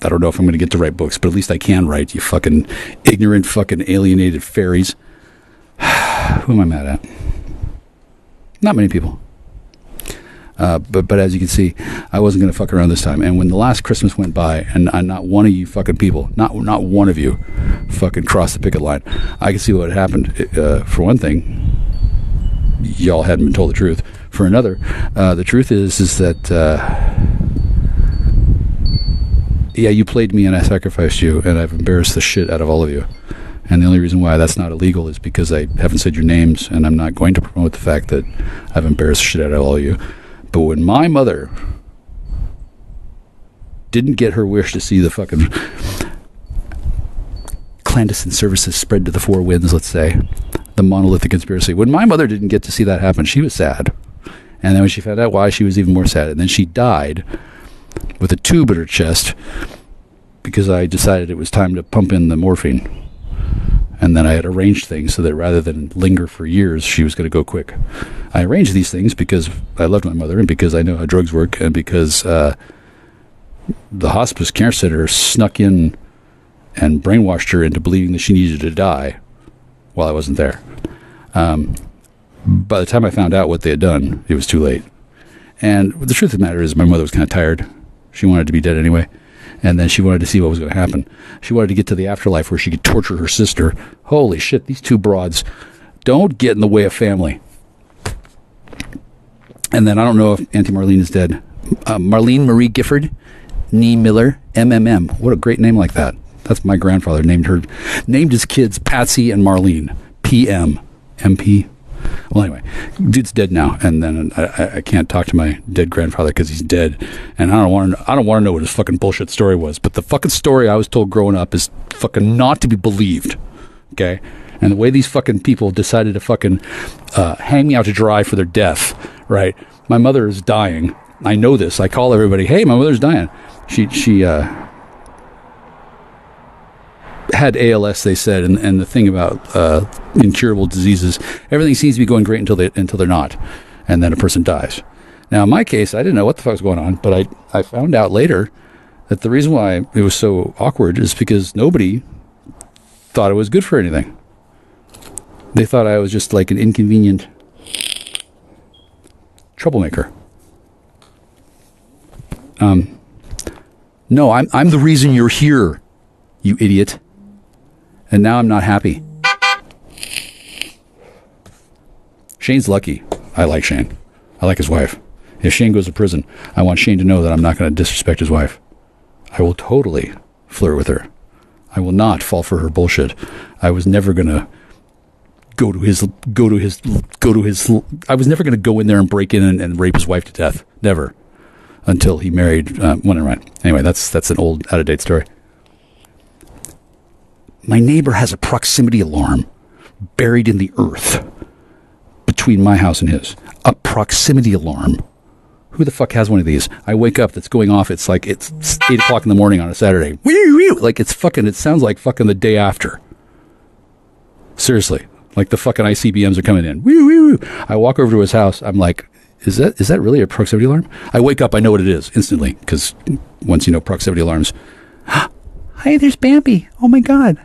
don't know if I'm going to get to write books, but at least I can write, you fucking ignorant, fucking alienated fairies. Who am I mad at? Not many people. But as you can see, I wasn't going to fuck around this time. And when the last Christmas went by, and not one of you fucking people, not one of you, fucking crossed the picket line, I could see what had happened. For one thing, y'all hadn't been told the truth. For another, the truth is that yeah, you played me and I sacrificed you, and I've embarrassed the shit out of all of you. And the only reason why that's not illegal is because I haven't said your names, and I'm not going to promote the fact that I've embarrassed the shit out of all of you. But when my mother didn't get her wish to see the fucking clandestine services spread to the four winds, let's say, the monolithic conspiracy, when my mother didn't get to see that happen, she was sad. And then when she found out why, she was even more sad. And then she died with a tube in her chest because I decided it was time to pump in the morphine. And then I had arranged things so that rather than linger for years, she was going to go quick. I arranged these things because I loved my mother and because I know how drugs work and because the hospice care center snuck in and brainwashed her into believing that she needed to die while I wasn't there. By the time I found out what they had done, it was too late. And the truth of the matter is my mother was kind of tired. She wanted to be dead anyway. And then she wanted to see what was going to happen. She wanted to get to the afterlife where she could torture her sister. Holy shit, these two broads don't get in the way of family. And then I don't know if Auntie Marlene is dead. Marlene Marie Gifford, Nee Miller, MMM. What a great name like that. That's my grandfather named his kids Patsy and Marlene. PM. MP. Well, anyway, dude's dead now, and then I can't talk to my dead grandfather because he's dead, and I don't want to know what his fucking bullshit story was. But the fucking story I was told growing up is fucking not to be believed, okay? And the way these fucking people decided to fucking hang me out to dry for their death, right? My mother is dying. I know this. I call everybody, hey, my mother's dying. She had ALS, they said, and the thing about incurable diseases, everything seems to be going great until they're not, and then a person dies. Now, in my case, I didn't know what the fuck was going on, but I found out later that the reason why it was so awkward is because nobody thought it was good for anything. They thought I was just like an inconvenient troublemaker. No, I'm the reason you're here, you idiot. And now I'm not happy. Shane's lucky. I like Shane. I like his wife. If Shane goes to prison, I want Shane to know that I'm not going to disrespect his wife. I will totally flirt with her. I will not fall for her bullshit. I was never going to go to his. I was never going to go in there and break in and rape his wife to death. Never. Until he married. Never mind. Anyway, that's an old, out of date story. My neighbor has a proximity alarm buried in the earth between my house and his. A proximity alarm. Who the fuck has one of these? I wake up, that's going off. It's like it's 8 o'clock in the morning on a Saturday. Like it sounds like fucking the day after. Seriously. Like the fucking ICBMs are coming in. I walk over to his house. I'm like, is that really a proximity alarm? I wake up, I know what it is instantly. Because once you know proximity alarms. Hi, there's Bambi. Oh my God.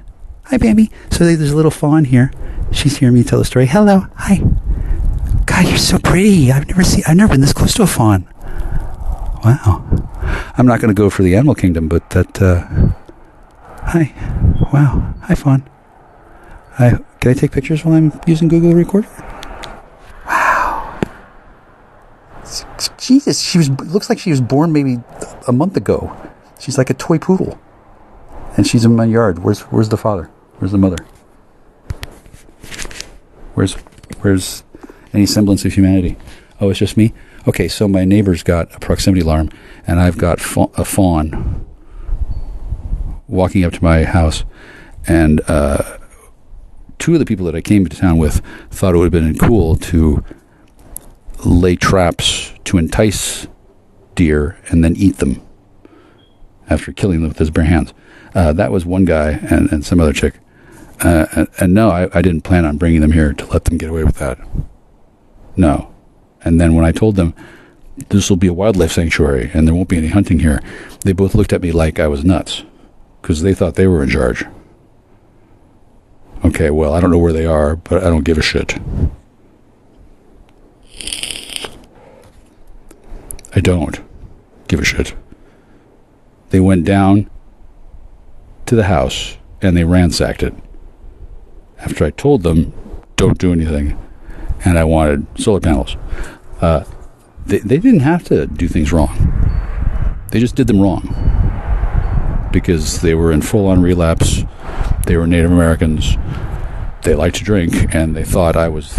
Hi, Bambi. So there's a little fawn here. She's hearing me tell the story. Hello. Hi. God, you're so pretty. I've never been this close to a fawn. Wow. I'm not going to go for the animal kingdom, but that, hi. Wow. Hi, fawn. Can I take pictures while I'm using Google Recorder? Wow. Jesus, looks like she was born maybe a month ago. She's like a toy poodle. And she's in my yard. Where's the father? Where's the mother? Where's any semblance of humanity? Oh, it's just me? Okay, so my neighbor's got a proximity alarm, and I've got a fawn walking up to my house, and two of the people that I came to town with thought it would have been cool to lay traps to entice deer and then eat them after killing them with his bare hands. That was one guy and some other chick. And no, I didn't plan on bringing them here to let them get away with that. No. And then when I told them this will be a wildlife sanctuary and there won't be any hunting here, they both looked at me like I was nuts because they thought they were in charge. Okay, well, I don't know where they are, but I don't give a shit. I don't give a shit. They went down to the house and they ransacked it. After I told them, don't do anything, and I wanted solar panels. They didn't have to do things wrong. They just did them wrong. Because they were in full-on relapse. They were Native Americans. They liked to drink, and they thought I was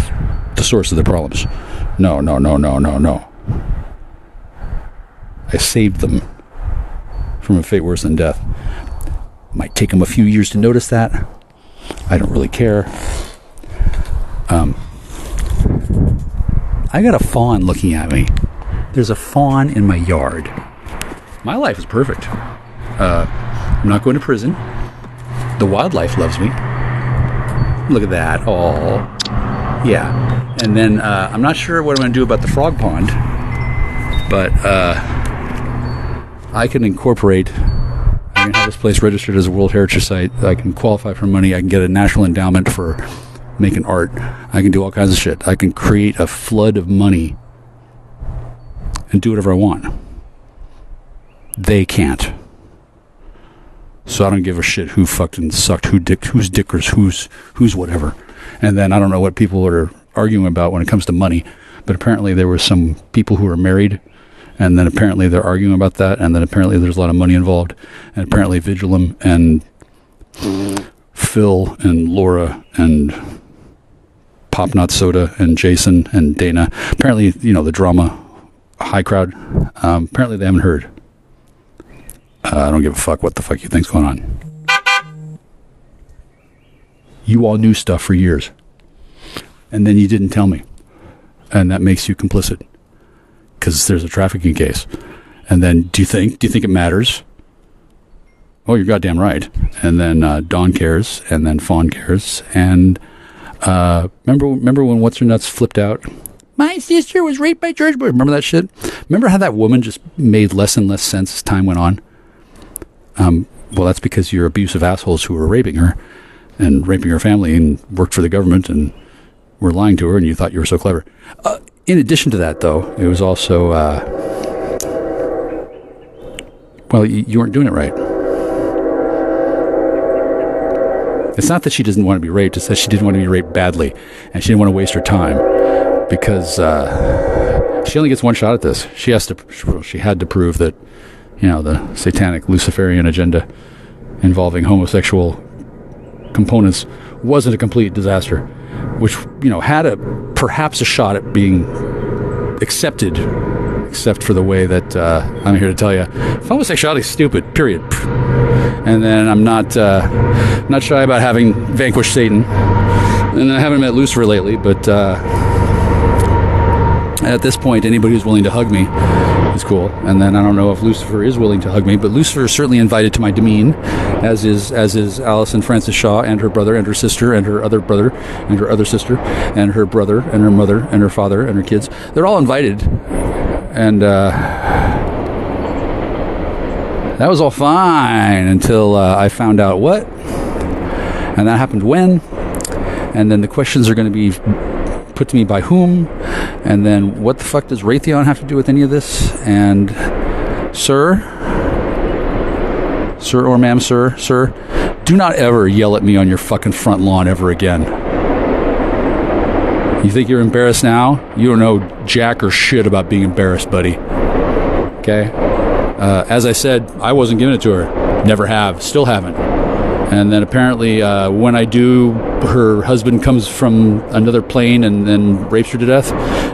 the source of their problems. No. I saved them from a fate worse than death. Might take them a few years to notice that. I don't really care. I got a fawn looking at me. There's a fawn in my yard. My life is perfect. I'm not going to prison. The wildlife loves me. Look at that. Oh, yeah. And then I'm not sure what I'm going to do about the frog pond, but I can incorporate. I can have this place registered as a World Heritage Site. I can qualify for money. I can get a national endowment for making art. I can do all kinds of shit. I can create a flood of money and do whatever I want. They can't. So I don't give a shit who fucking sucked, who's dickers, who's whatever. And then I don't know what people are arguing about when it comes to money, but apparently there were some people who were married, and then apparently they're arguing about that, and then apparently there's a lot of money involved, and apparently Vigilum and Phil and Laura and Pop Not Soda and Jason and Dana, apparently, the drama high crowd, apparently they haven't heard. I don't give a fuck what the fuck you think's going on. You all knew stuff for years, and then you didn't tell me, and that makes you complicit because there's a trafficking case. And then do you think it matters? Oh, you're goddamn right. And then Dawn cares, and then Fawn cares, and remember when What's Her Nuts flipped out? My sister was raped by George Bush. Remember that shit? Remember how that woman just made less and less sense as time went on? Well, that's because you're abusive assholes who were raping her and raping her family and worked for the government and were lying to her, and you thought you were so clever. In addition to that, though, it was also, you weren't doing it right. It's not that she doesn't want to be raped, it's that she didn't want to be raped badly, and she didn't want to waste her time, because she only gets one shot at this. She had to prove that, the satanic Luciferian agenda involving homosexual components wasn't a complete disaster, which, had perhaps a shot at being accepted, except for the way that I'm here to tell you, homosexuality is stupid, period. And then I'm not shy about having vanquished Satan, and I haven't met Lucifer lately, but at this point, anybody who's willing to hug me is cool. And then I don't know if Lucifer is willing to hug me, but Lucifer is certainly invited to my demesne, as is Allison Frances Shaw and her brother and her sister and her other brother and her other sister and her brother and her mother and her father and her kids. They're all invited, and that was all fine until I found out what, and that happened when, and then the questions are going to be put to me by whom, and then what the fuck does Raytheon have to do with any of this? And sir or ma'am, sir, do not ever yell at me on your fucking front lawn ever again. You think you're embarrassed now? You don't know jack or shit about being embarrassed, buddy. Okay? As I said, I wasn't giving it to her. Never have. Still haven't. And then apparently when I do, her husband comes from another plane and then rapes her to death.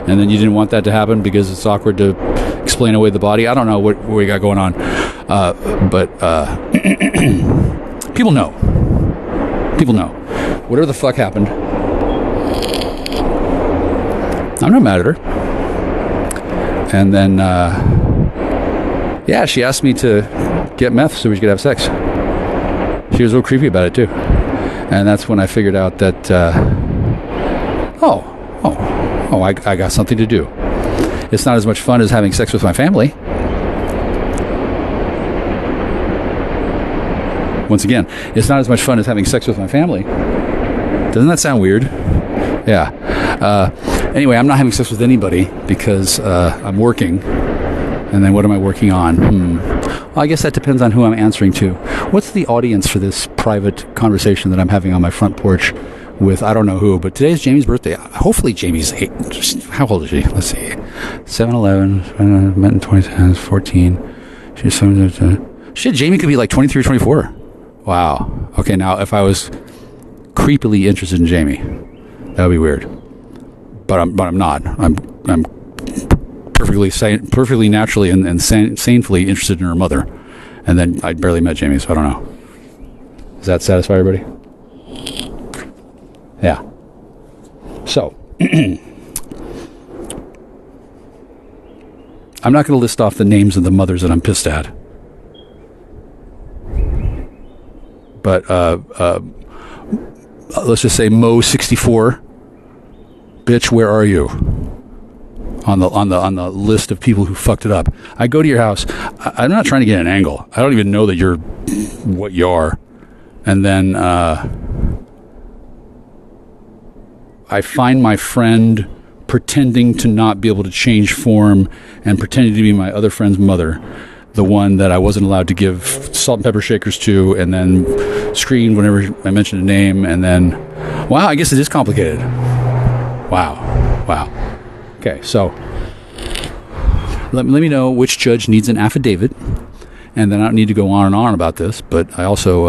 And then you didn't want that to happen because it's awkward to explain away the body. I don't know what we got going on. But people know. People know. Whatever the fuck happened. I'm not mad at her. And then, yeah, she asked me to get meth so we could have sex. She was a little creepy about it too. And that's when I figured out that, I got something to do. It's not as much fun as having sex with my family. Once again, it's not as much fun as having sex with my family. Doesn't that sound weird? Yeah. Anyway, I'm not having sex with anybody because I'm working. And then what am I working on? Well, I guess that depends on who I'm answering to. What's the audience for this private conversation that I'm having on my front porch with I don't know who, but today's Jamie's birthday. Hopefully Jamie's 8. How old is she? Let's see. 7-11, met in 2010, 14. She's 7. Shit, Jamie could be like 23 or 24. Wow. Okay, now if I was creepily interested in Jamie, that would be weird. But I'm not. I'm perfectly naturally and sanely interested in her mother. And then I barely met Jamie, so I don't know. Does that satisfy everybody? Yeah. So, I'm not going to list off the names of the mothers that I'm pissed at. But let's just say Mo 64. Bitch, where are you? On the list of people who fucked it up. I go to your house. I'm not trying to get an angle. I don't even know that you're what you are. And then I find my friend pretending to not be able to change form and pretending to be my other friend's mother, the one that I wasn't allowed to give salt and pepper shakers to, and then screamed whenever I mentioned a name. And then, wow, I guess it is complicated. Wow. Okay, so let me know which judge needs an affidavit, and then I don't need to go on and on about this, but I also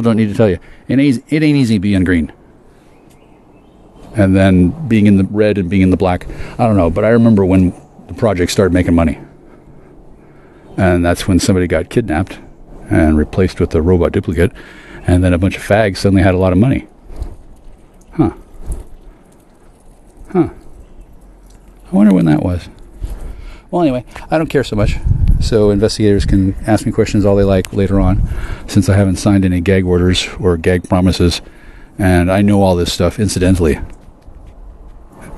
don't need to tell you, it ain't easy being green. And then being in the red and being in the black, I don't know, but I remember when the project started making money. And that's when somebody got kidnapped and replaced with a robot duplicate. And then a bunch of fags suddenly had a lot of money. Huh. I wonder when that was. Well, anyway, I don't care so much. So investigators can ask me questions all they like later on, since I haven't signed any gag orders or gag promises. And I know all this stuff incidentally,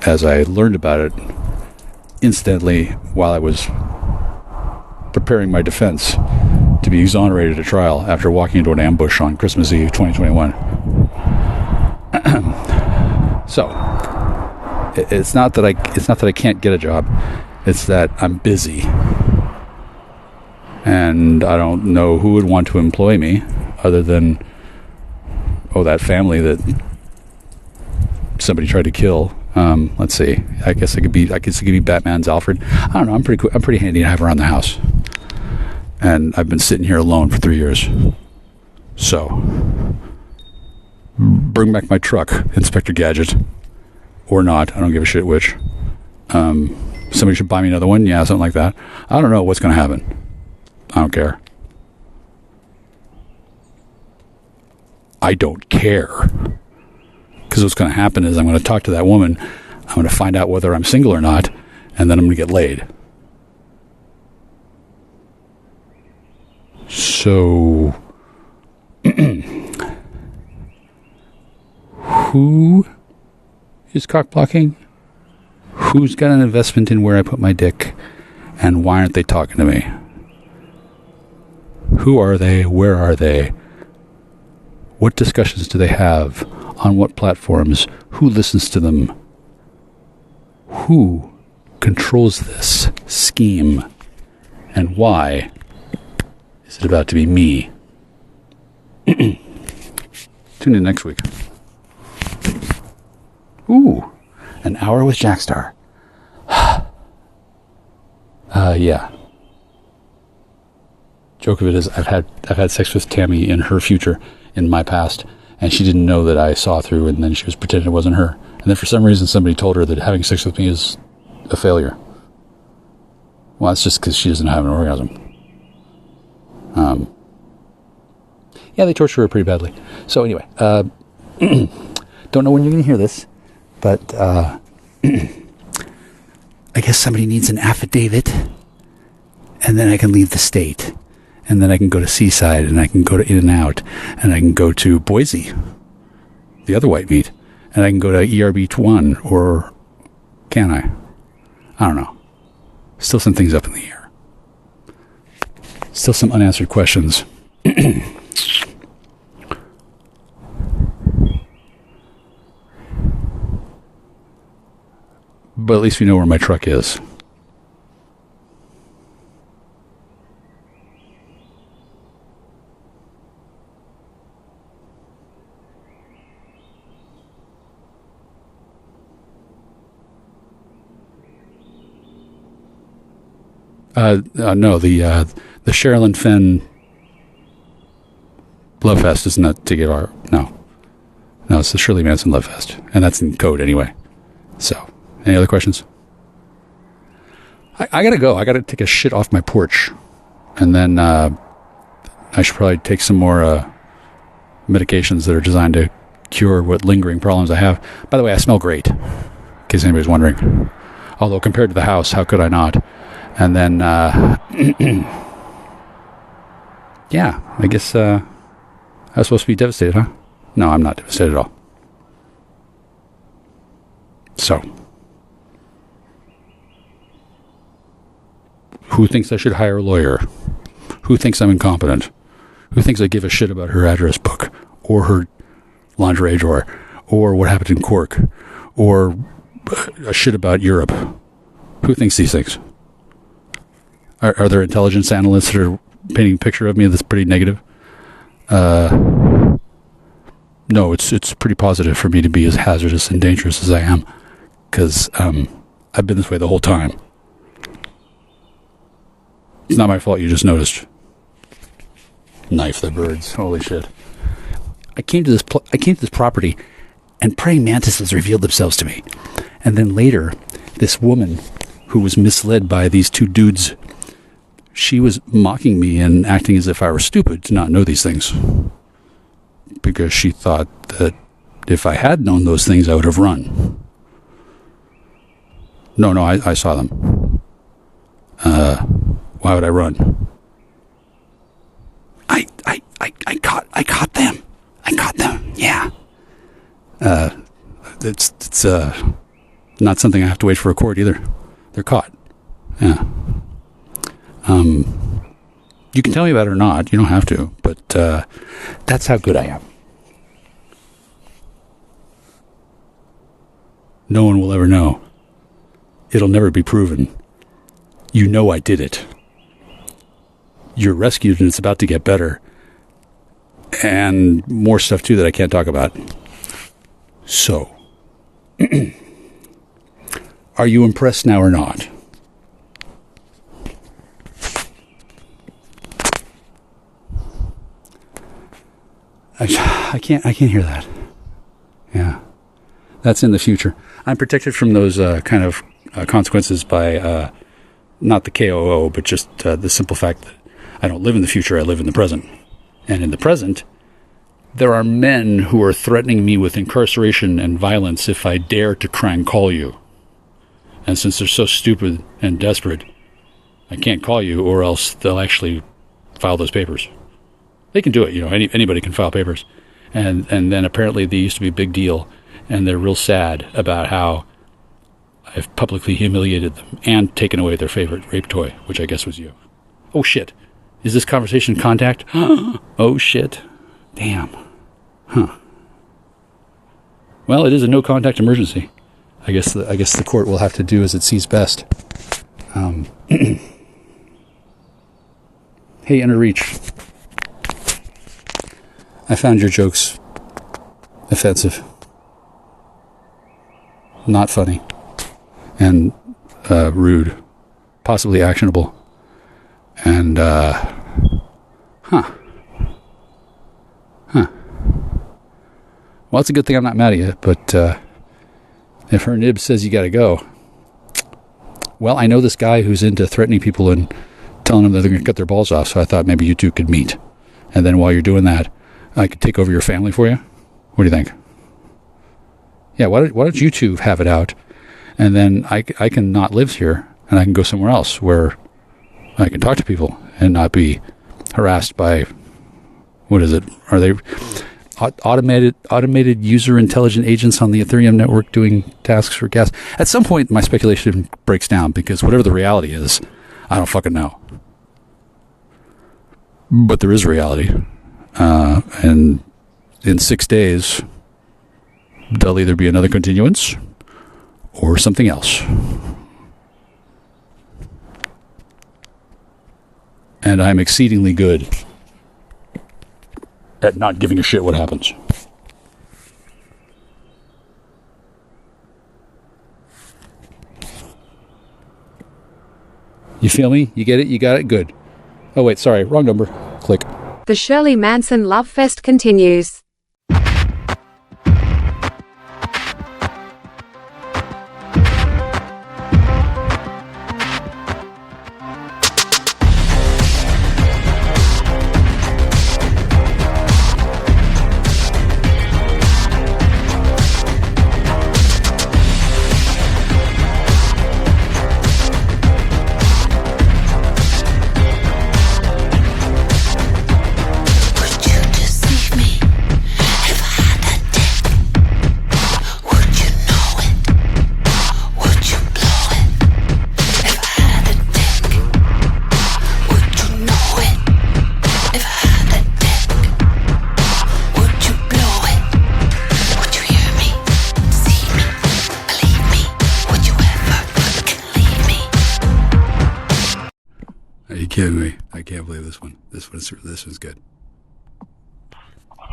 as I learned about it incidentally while I was preparing my defense to be exonerated at trial after walking into an ambush on Christmas Eve 2021. So it's not that I can't get a job, it's that I'm busy, and I don't know who would want to employ me other than that family that somebody tried to kill. Let's see. I guess it could be Batman's Alfred. I don't know. I'm pretty cool. I'm pretty handy to have around the house. And I've been sitting here alone for 3 years. So, bring back my truck, Inspector Gadget. Or not. I don't give a shit which. Somebody should buy me another one. Yeah, something like that. I don't know what's going to happen. I don't care. I don't care. Because what's going to happen is I'm going to talk to that woman. I'm going to find out whether I'm single or not. And then I'm going to get laid. So, who is cock blocking? Who's got an investment in where I put my dick? And why aren't they talking to me? Who are they? Where are they? What discussions do they have? On what platforms? Who listens to them? Who controls this scheme? And why is it about to be me? Tune in next week. Ooh, an hour with Jackstar. Yeah. joke of it is I've had sex with Tammy in her future, in my past, and she didn't know that I saw through, and then she was pretending it wasn't her. And then for some reason somebody told her that having sex with me is a failure. Well, that's just because she doesn't have an orgasm. Yeah, they torture her pretty badly. So anyway, don't know when you're going to hear this, but I guess somebody needs an affidavit, and then I can leave the state, and then I can go to Seaside, and I can go to In-N-Out, and I can go to Boise, the other white meat, and I can go to ERB1, or can I? I don't know. Still some things up in the air. Still some unanswered questions. But at least we know where my truck is. No, the Sherilyn Fenn Love Fest is not to get our... No, it's the Shirley Manson Love Fest. And that's in code anyway. So, any other questions? I gotta go. I gotta take a shit off my porch. And then I should probably take some more medications that are designed to cure what lingering problems I have. By the way, I smell great, in case anybody's wondering. Although compared to the house, how could I not? And then, yeah, I guess I was supposed to be devastated, huh? No, I'm not devastated at all. So, who thinks I should hire a lawyer? Who thinks I'm incompetent? Who thinks I give a shit about her address book, or her lingerie drawer, or what happened in Cork, or a shit about Europe? Who thinks these things? Are there intelligence analysts that are painting a picture of me that's pretty negative? No, it's pretty positive for me to be as hazardous and dangerous as I am, because I've been this way the whole time. It's not my fault you just noticed. Knife the birds. Holy shit. I came to this property, and praying mantises revealed themselves to me. And then later, this woman who was misled by these two dudes, she was mocking me and acting as if I were stupid to not know these things. Because she thought that if I had known those things, I would have run. No, I saw them. Why would I run? I caught them. I caught them. Yeah. It's not something I have to wait for a court either. They're caught. Yeah. You can tell me about it or not. You don't have to, but that's how good I am. No one will ever know. It'll never be proven. You know I did it. You're rescued and it's about to get better. And more stuff too that I can't talk about. So, are you impressed now or not? I can't hear that. Yeah. That's in the future. I'm protected from those kind of consequences by not the KOO, but just the simple fact that I don't live in the future, I live in the present. And in the present, there are men who are threatening me with incarceration and violence if I dare to try and call you. And since they're so stupid and desperate, I can't call you, or else they'll actually file those papers. They can do it, anybody can file papers. And then apparently they used to be a big deal, and they're real sad about how I've publicly humiliated them and taken away their favorite rape toy, which I guess was you. Oh shit. Is this conversation contact? Oh shit. Damn. Huh. Well, it is a no contact emergency. I guess the court will have to do as it sees best. Hey, Inner Reach. I found your jokes offensive, not funny, and rude, possibly actionable, and Huh. Well, it's a good thing I'm not mad at you, but if her nib says you got to go, well, I know this guy who's into threatening people and telling them that they're going to cut their balls off, so I thought maybe you two could meet. And then while you're doing that, I could take over your family for you. What do you think? Yeah, why don't you two have it out, and then I can not live here, and I can go somewhere else where I can talk to people and not be harassed by, what is it? Are they automated user intelligent agents on the Ethereum network doing tasks for gas? At some point, my speculation breaks down because whatever the reality is, I don't fucking know. But there is reality. And in 6 days, there'll either be another continuance or something else. And I'm exceedingly good at not giving a shit what happens. You feel me? You get it? You got it? Good. Oh, wait, sorry. Wrong number. Click. The Shirley Manson Love Fest continues. Are you kidding me? I can't believe this one. This one's good.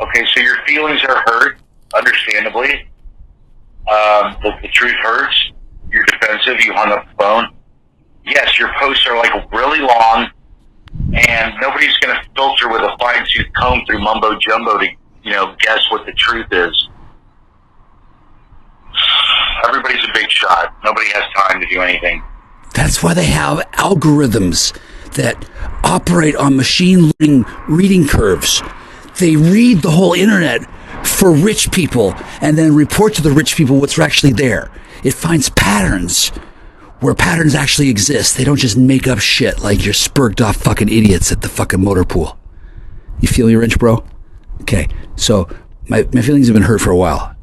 Okay, so your feelings are hurt, understandably. The truth hurts. You're defensive. You hung up the phone. Yes, your posts are like really long, and nobody's going to filter with a fine-tooth comb through mumbo jumbo to, guess what the truth is. Everybody's a big shot. Nobody has time to do anything. That's why they have algorithms that operate on machine learning reading curves. They read the whole internet for rich people and then report to the rich people what's actually there. It finds patterns where patterns actually exist. They don't just make up shit like you're spurged off fucking idiots at the fucking motor pool. You feel your inch, bro? Okay, so my feelings have been hurt for a while.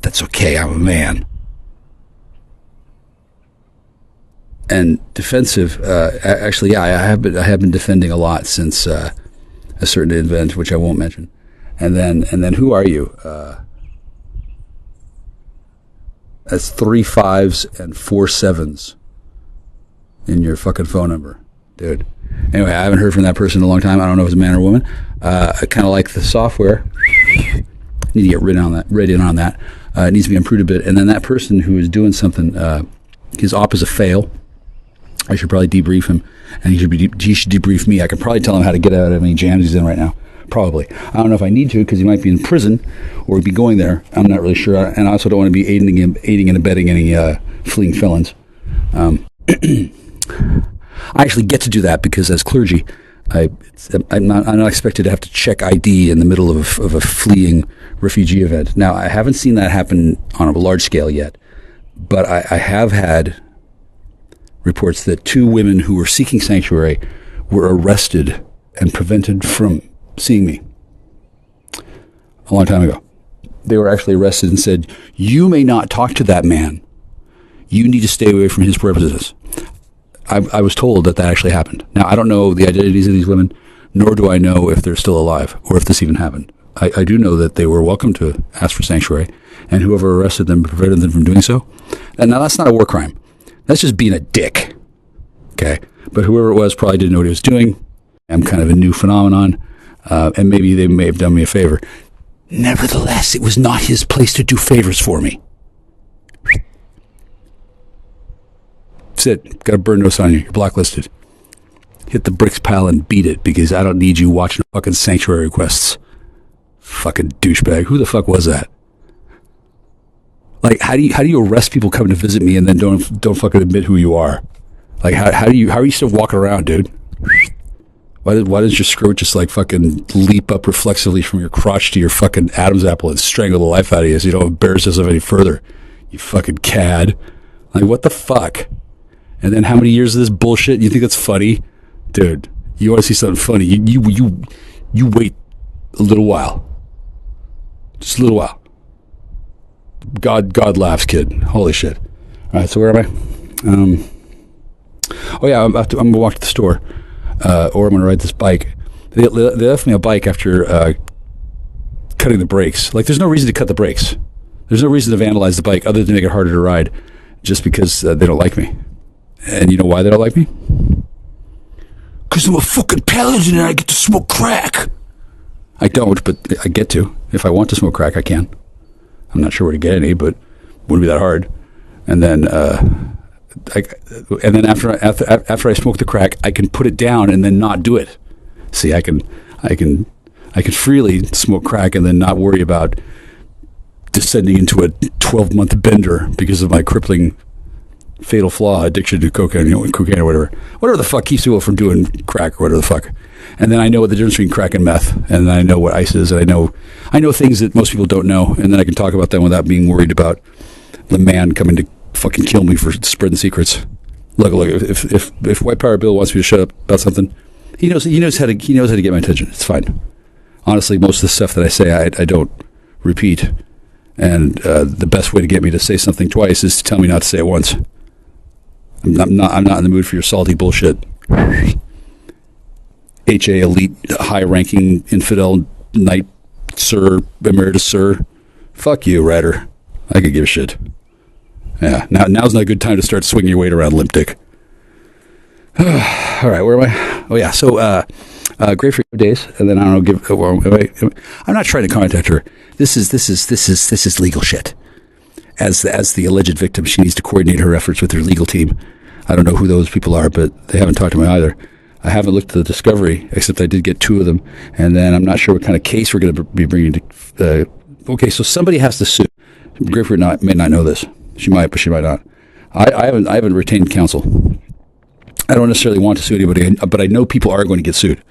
That's okay, I'm a man. And defensive, actually, yeah, I have been defending a lot since a certain event, which I won't mention. And then, who are you? That's 3 5s and 4 7s in your fucking phone number, dude. Anyway, I haven't heard from that person in a long time. I don't know if it's a man or a woman. I kind of like the software. Need to get rid on that. It needs to be improved a bit. And then that person who is doing something, his op is a fail. I should probably debrief him, and he should debrief me. I can probably tell him how to get out of any jams he's in right now. Probably. I don't know if I need to, because he might be in prison or be going there. I'm not really sure. And I also don't want to be aiding and abetting any fleeing felons. I actually get to do that because as clergy, I'm not expected to have to check ID in the middle of a fleeing refugee event. Now, I haven't seen that happen on a large scale yet, but I have had reports that 2 women who were seeking sanctuary were arrested and prevented from seeing me a long time ago. They were actually arrested and said, "You may not talk to that man. You need to stay away from his purposes." I was told that actually happened. Now, I don't know the identities of these women, nor do I know if they're still alive or if this even happened. I do know that they were welcome to ask for sanctuary, and whoever arrested them prevented them from doing so. And now, that's not a war crime. That's just being a dick. Okay? But whoever it was probably didn't know what he was doing. I'm kind of a new phenomenon, and maybe they may have done me a favor. Nevertheless, it was not his place to do favors for me. That's it. Got a bird nose on you. You're blacklisted. hit the bricks, pal, and beat it, because I don't need you watching fucking sanctuary requests. Fucking douchebag. Who the fuck was that? Like, how do you arrest people coming to visit me and then don't fucking admit who you are? Like, how are you still walking around, dude? Why does your screw just like fucking leap up reflexively from your crotch to your fucking Adam's apple and strangle the life out of you so you don't embarrass yourself any further? You fucking cad. Like, what the fuck? And then how many years of this bullshit and you think that's funny? Dude, you want to see something funny, you wait a little while. Just a little while. God laughs, kid. Holy shit. All right, so where am I? Oh yeah, I'm gonna walk to the store, or I'm gonna ride this bike. They left me a bike after cutting the brakes. Like, there's no reason to cut the brakes. There's no reason to vandalize the bike other than make it harder to ride, just because they don't like me. And you know why they don't like me? Because I'm a fucking paladin and I get to smoke crack. I don't, but I get to. If I want to smoke crack, I can. I'm not sure where to get any, but it wouldn't be that hard. And then, after I smoke the crack, I can put it down and then not do it. See, I can freely smoke crack and then not worry about descending into a 12-month bender because of my crippling fatal flaw, addiction to cocaine or whatever the fuck keeps people from doing crack or whatever the fuck. And then I know what the difference between crack and meth, and then I know what ice is, and I know things that most people don't know, and then I can talk about them without being worried about the man coming to fucking kill me for spreading secrets. Look, if White Power Bill wants me to shut up about something, he knows how to get my attention. It's fine. Honestly, most of the stuff that I say, I don't repeat, and the best way to get me to say something twice is to tell me not to say it once. I'm not in the mood for your salty bullshit. HA elite, high-ranking infidel knight, sir, emeritus sir. Fuck you, Ryder. I could give a shit. Yeah, now's not a good time to start swinging your weight around, limp dick. All right, where am I? Oh yeah, so great for days, and then I don't know. I'm not trying to contact her. This is legal shit. As the alleged victim, she needs to coordinate her efforts with her legal team. I don't know who those people are, but they haven't talked to me either. I haven't looked at the discovery, except I did get 2 of them, and then I'm not sure what kind of case we're going to be bringing to. Okay, so somebody has to sue. Grapefruit may not know this. She might, but she might not. I haven't retained counsel. I don't necessarily want to sue anybody, but I know people are going to get sued,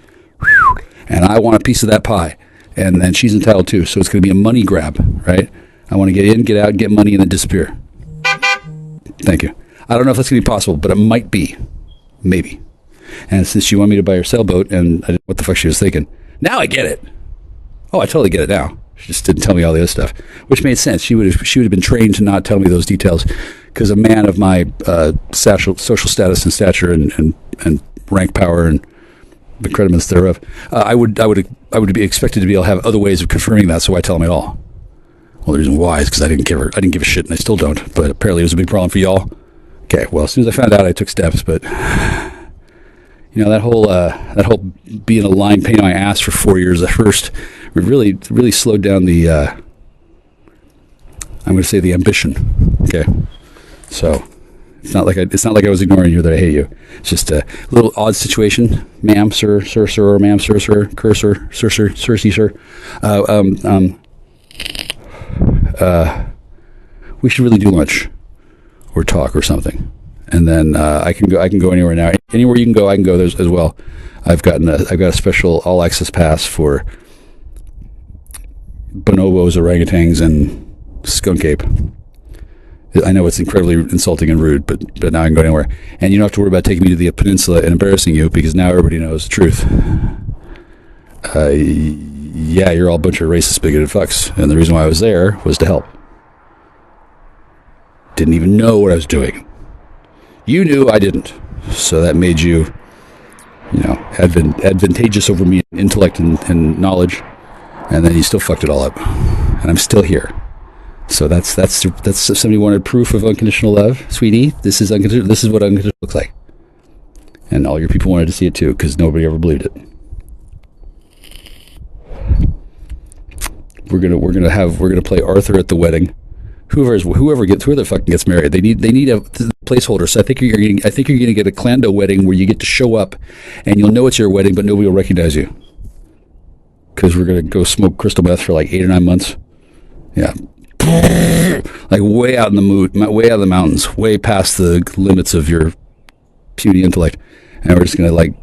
and I want a piece of that pie, and she's entitled to. So it's going to be a money grab, right? I want to get in, get out, get money, and then disappear. Thank you. I don't know if that's going to be possible, but it might be. Maybe. And since she wanted me to buy her sailboat, and I didn't know what the fuck she was thinking. Now I get it. Oh, I totally get it now. She just didn't tell me all the other stuff, which made sense. She would have been trained to not tell me those details, because a man of my social status and stature and rank power and the crediments thereof, I would be expected to be able to have other ways of confirming that. So I tell him it all. Well, the reason why is because I didn't give a shit, and I still don't. But apparently, it was a big problem for y'all. Okay, well, as soon as I found out, I took steps. But you know, that whole being a lying pain in my ass for 4 years at first really slowed down the I'm going to say the ambition. Okay, so it's not like I was ignoring you, that I hate you. It's just a little odd situation, ma'am, sir, or ma'am, sir, cursor, sir, sir. We should really do lunch or talk or something, and then I can go anywhere now. Anywhere you can go, I can go there as well. I've got a special all access pass for bonobos, orangutans, and skunk ape. I know it's incredibly insulting and rude, but now I can go anywhere, and you don't have to worry about taking me to the peninsula and embarrassing you, because now everybody knows the truth. Yeah, you're all a bunch of racist, bigoted fucks, and the reason why I was there was to help. Didn't even know what I was doing. You knew, I didn't. So that made you, advantageous over me in intellect and knowledge, and then you still fucked it all up. And I'm still here. So that's if somebody wanted proof of unconditional love, sweetie, this is what unconditional looks like. And all your people wanted to see it too, because nobody ever believed it. We're gonna play Arthur at the wedding, whoever the fucking gets married, they need a placeholder. So I think you're gonna get a Klan Dough wedding where you get to show up, and you'll know it's your wedding, but nobody will recognize you because we're gonna go smoke crystal meth for like 8 or 9 months. Yeah, like way out in the mountains, way past the limits of your puny intellect, and we're just gonna like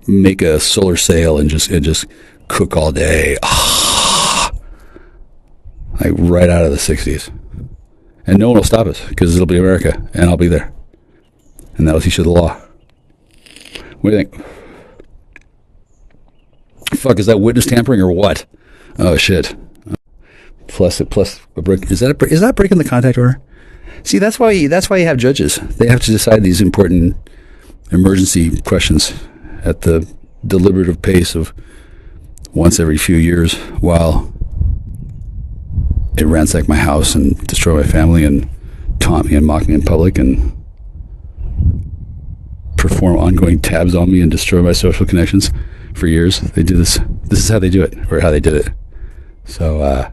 make a solar sail and just cook all day, like right out of the 60s. And no one will stop us because it'll be America, and I'll be there, and that'll teach you the law. What do you think? Fuck, is that witness tampering or what? Oh shit! Plus a break. Is that breaking the contact order? See, that's why you have judges. They have to decide these important emergency questions at the deliberative pace of once every few years, while it ransacked my house and destroyed my family and taunt me and mock me in public and perform ongoing tabs on me and destroy my social connections for years. They do this. This is how they do it, or how they did it. So,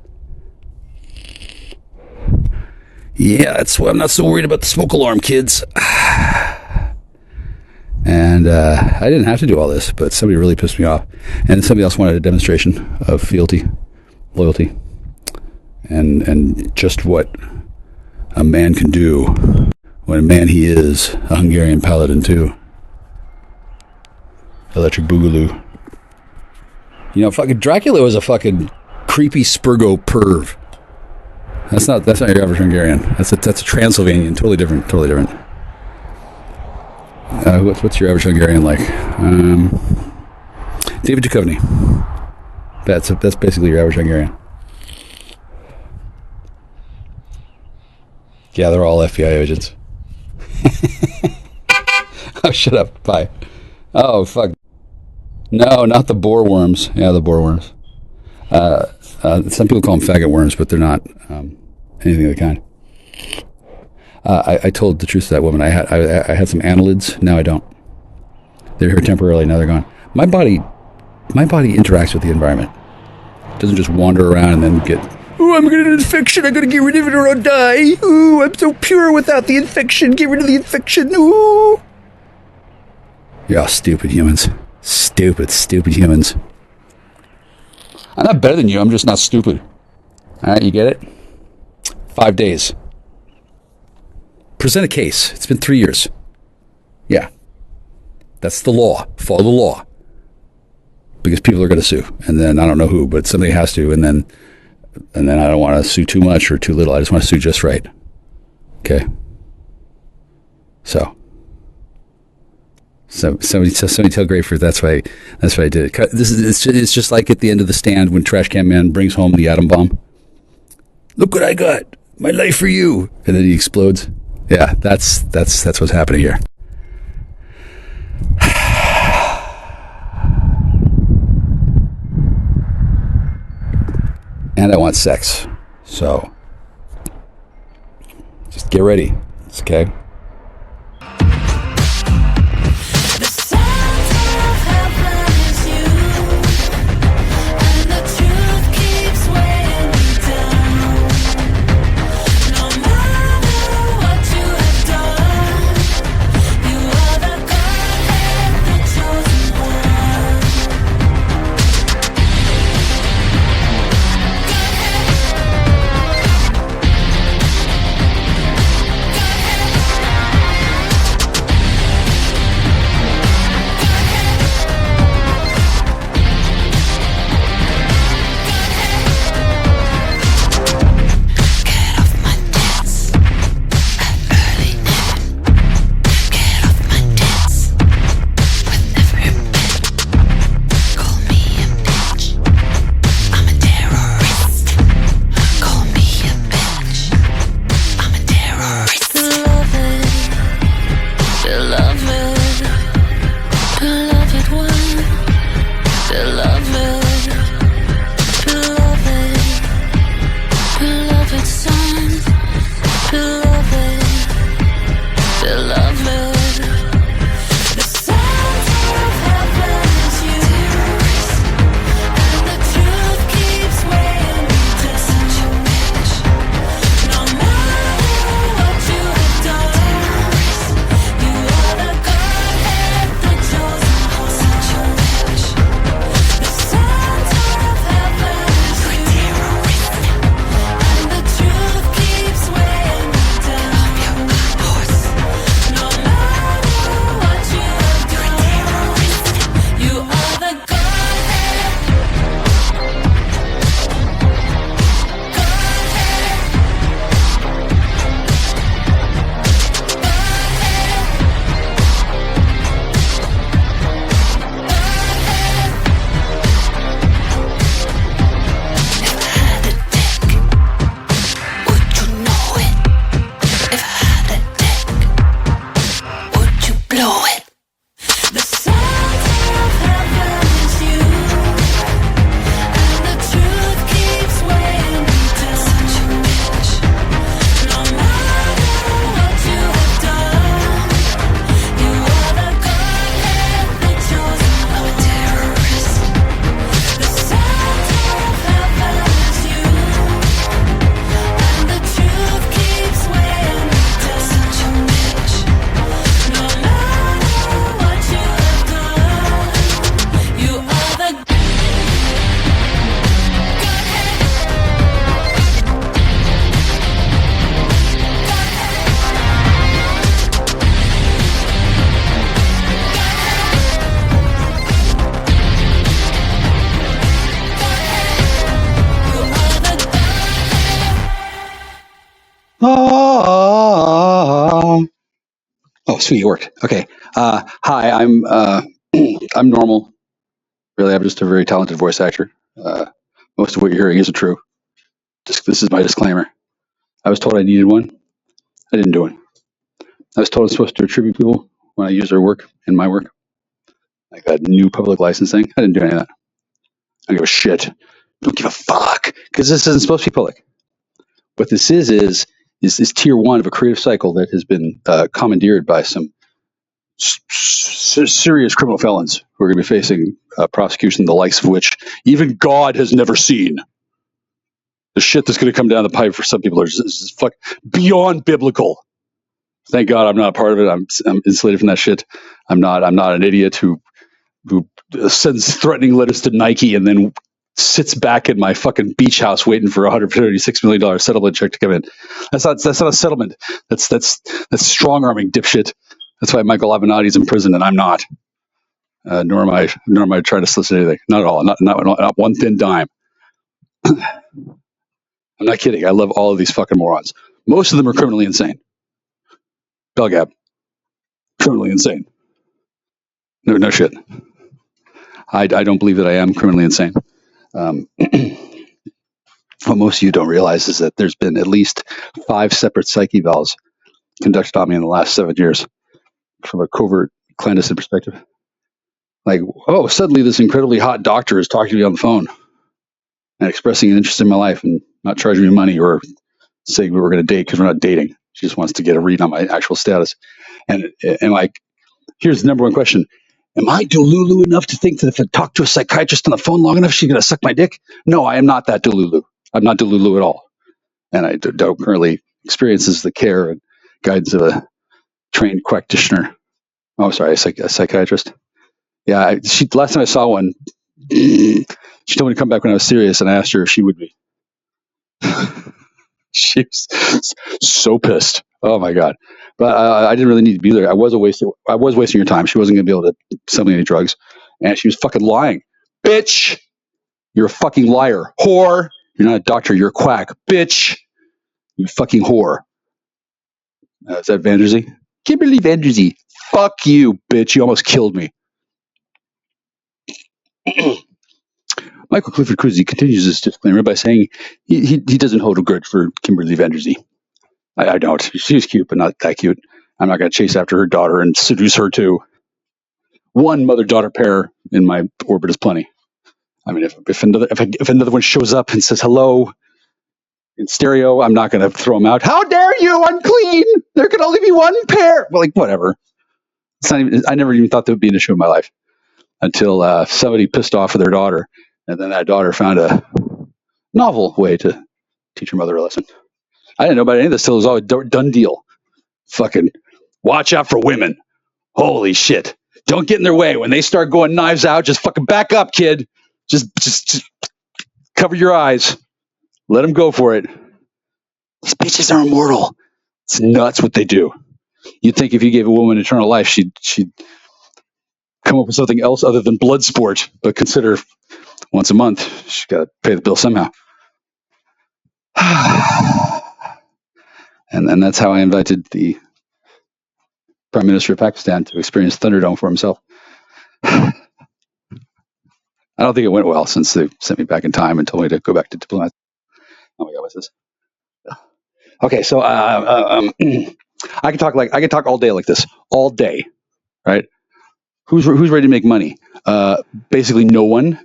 yeah, that's why I'm not so worried about the smoke alarm, kids. And I didn't have to do all this, but somebody really pissed me off. And somebody else wanted a demonstration of fealty, loyalty, and just what a man can do when a man he is, a Hungarian paladin too. Electric Boogaloo. You know, fucking Dracula was a fucking creepy Spurgo perv. That's not your average Hungarian. That's a Transylvanian, totally different. What's your average Hungarian like? David Duchovny. That's basically your average Hungarian. Yeah, they're all FBI agents. Oh, shut up. Bye. Oh, fuck. No, not the boar worms. Yeah, the boar worms. Some people call them faggot worms, but they're not anything of the kind. I told the truth to that woman. I had some annelids. Now I don't. They're here temporarily. Now they're gone. My body interacts with the environment. It doesn't just wander around and then get, oh, I'm going to get an infection. I got to get rid of it or I'll die. Ooh, I'm so pure without the infection. Get rid of the infection. Ooh. Yeah, stupid humans. Stupid humans. I'm not better than you. I'm just not stupid. All right, you get it? 5 days. Present a case. It's been 3 years. Yeah. That's the law. Follow the law. Because people are going to sue. And then I don't know who, but somebody has to. And then I don't want to sue too much or too little. I just want to sue just right. Okay. So somebody tell Grapefruit that's why I did it. It's just like at the end of The Stand when Trash Can Man brings home the atom bomb. Look what I got. My life for you. And then he explodes. Yeah, that's what's happening here. And I want sex. So just get ready. It's okay. Ah. Oh, sweet, it worked. Okay. Hi, I'm I'm normal. Really, I'm just a very talented voice actor. Most of what you're hearing isn't true. This is my disclaimer. I was told I needed one. I didn't do one. I was told I'm supposed to attribute people when I use their work in my work. Like a new public licensing. I didn't do any of that. I don't give a shit. Don't give a fuck. Because this isn't supposed to be public. What this is tier one of a creative cycle that has been commandeered by some serious criminal felons who are going to be facing prosecution, the likes of which even God has never seen. The shit that's going to come down the pipe for some people is beyond biblical. Thank God I'm not a part of it. I'm insulated from that shit. I'm not an idiot who sends threatening letters to Nike and then sits back in my fucking beach house waiting for a $136 million settlement check to come in. That's not a settlement. That's strong arming, dipshit. That's why Michael Avenatti's in prison and I'm not. Nor am I trying to solicit anything. Not at all. Not one thin dime. I'm not kidding. I love all of these fucking morons. Most of them are criminally insane. Belgab, criminally insane. No shit. I don't believe that I am criminally insane. What most of you don't realize is that there's been at least 5 separate psyche evals conducted on me in the last 7 years from a covert, clandestine perspective. Like, oh, suddenly this incredibly hot doctor is talking to me on the phone and expressing an interest in my life and not charging me money or saying we were going to date because we're not dating. She just wants to get a read on my actual status. And like, here's the number one question. Am I delulu enough to think that if I talk to a psychiatrist on the phone long enough, she's going to suck my dick? No, I am not that delulu. I'm not delulu at all. And I don't currently experience the care and guidance of a trained practitioner. Oh, sorry, a psychiatrist. Yeah, last time I saw one, she told me to come back when I was serious, and I asked her if she would be. She was so pissed. Oh my god! But I didn't really need to be there. I was wasting your time. She wasn't going to be able to sell me any drugs, and she was fucking lying. Bitch, you're a fucking liar, whore. You're not a doctor. You're a quack, bitch. You fucking whore. Is that Vandersey? Kimberly Vandersey. Fuck you, bitch. You almost killed me. Michael Clifford Cruzy continues this disclaimer by saying he doesn't hold a grudge for Kimberly Vandersey. I don't. She was cute, but not that cute. I'm not going to chase after her daughter and seduce her too. One mother-daughter pair in my orbit is plenty. I mean, if another one shows up and says hello in stereo, I'm not going to throw them out. How dare you, unclean! There can only be one pair. Well, like, whatever. It's not even, I never even thought there would be an issue in my life until somebody pissed off with their daughter, and then that daughter found a novel way to teach her mother a lesson. I didn't know about any of this till it was all a done deal. Fucking watch out for women. Holy shit. Don't get in their way. When they start going knives out, just fucking back up, kid. Just cover your eyes. Let them go for it. These bitches are immortal. It's nuts what they do. You'd think if you gave a woman eternal life, she'd come up with something else other than blood sport, but consider once a month, she's got to pay the bill somehow. And that's how I invited the Prime Minister of Pakistan to experience Thunderdome for himself. I don't think it went well since they sent me back in time and told me to go back to diplomat. Oh my God, what's this? Okay, so I can talk all day like this, all day, right? Who's ready to make money? Basically, no one,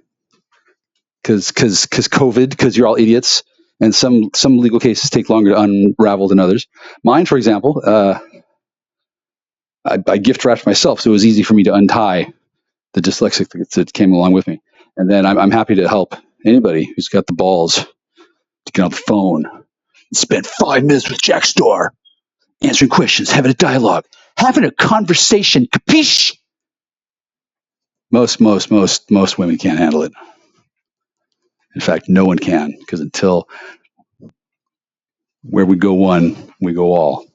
because COVID, because you're all idiots, and some legal cases take longer to unravel than others. Mine, for example, I gift wrapped myself, so it was easy for me to untie the dyslexic that came along with me. And then I'm happy to help anybody who's got the balls to get on the phone and spend 5 minutes with Jack Starr, answering questions, having a dialogue, having a conversation. Capiche? Most women can't handle it. In fact, no one can, because until where we go one, we go all.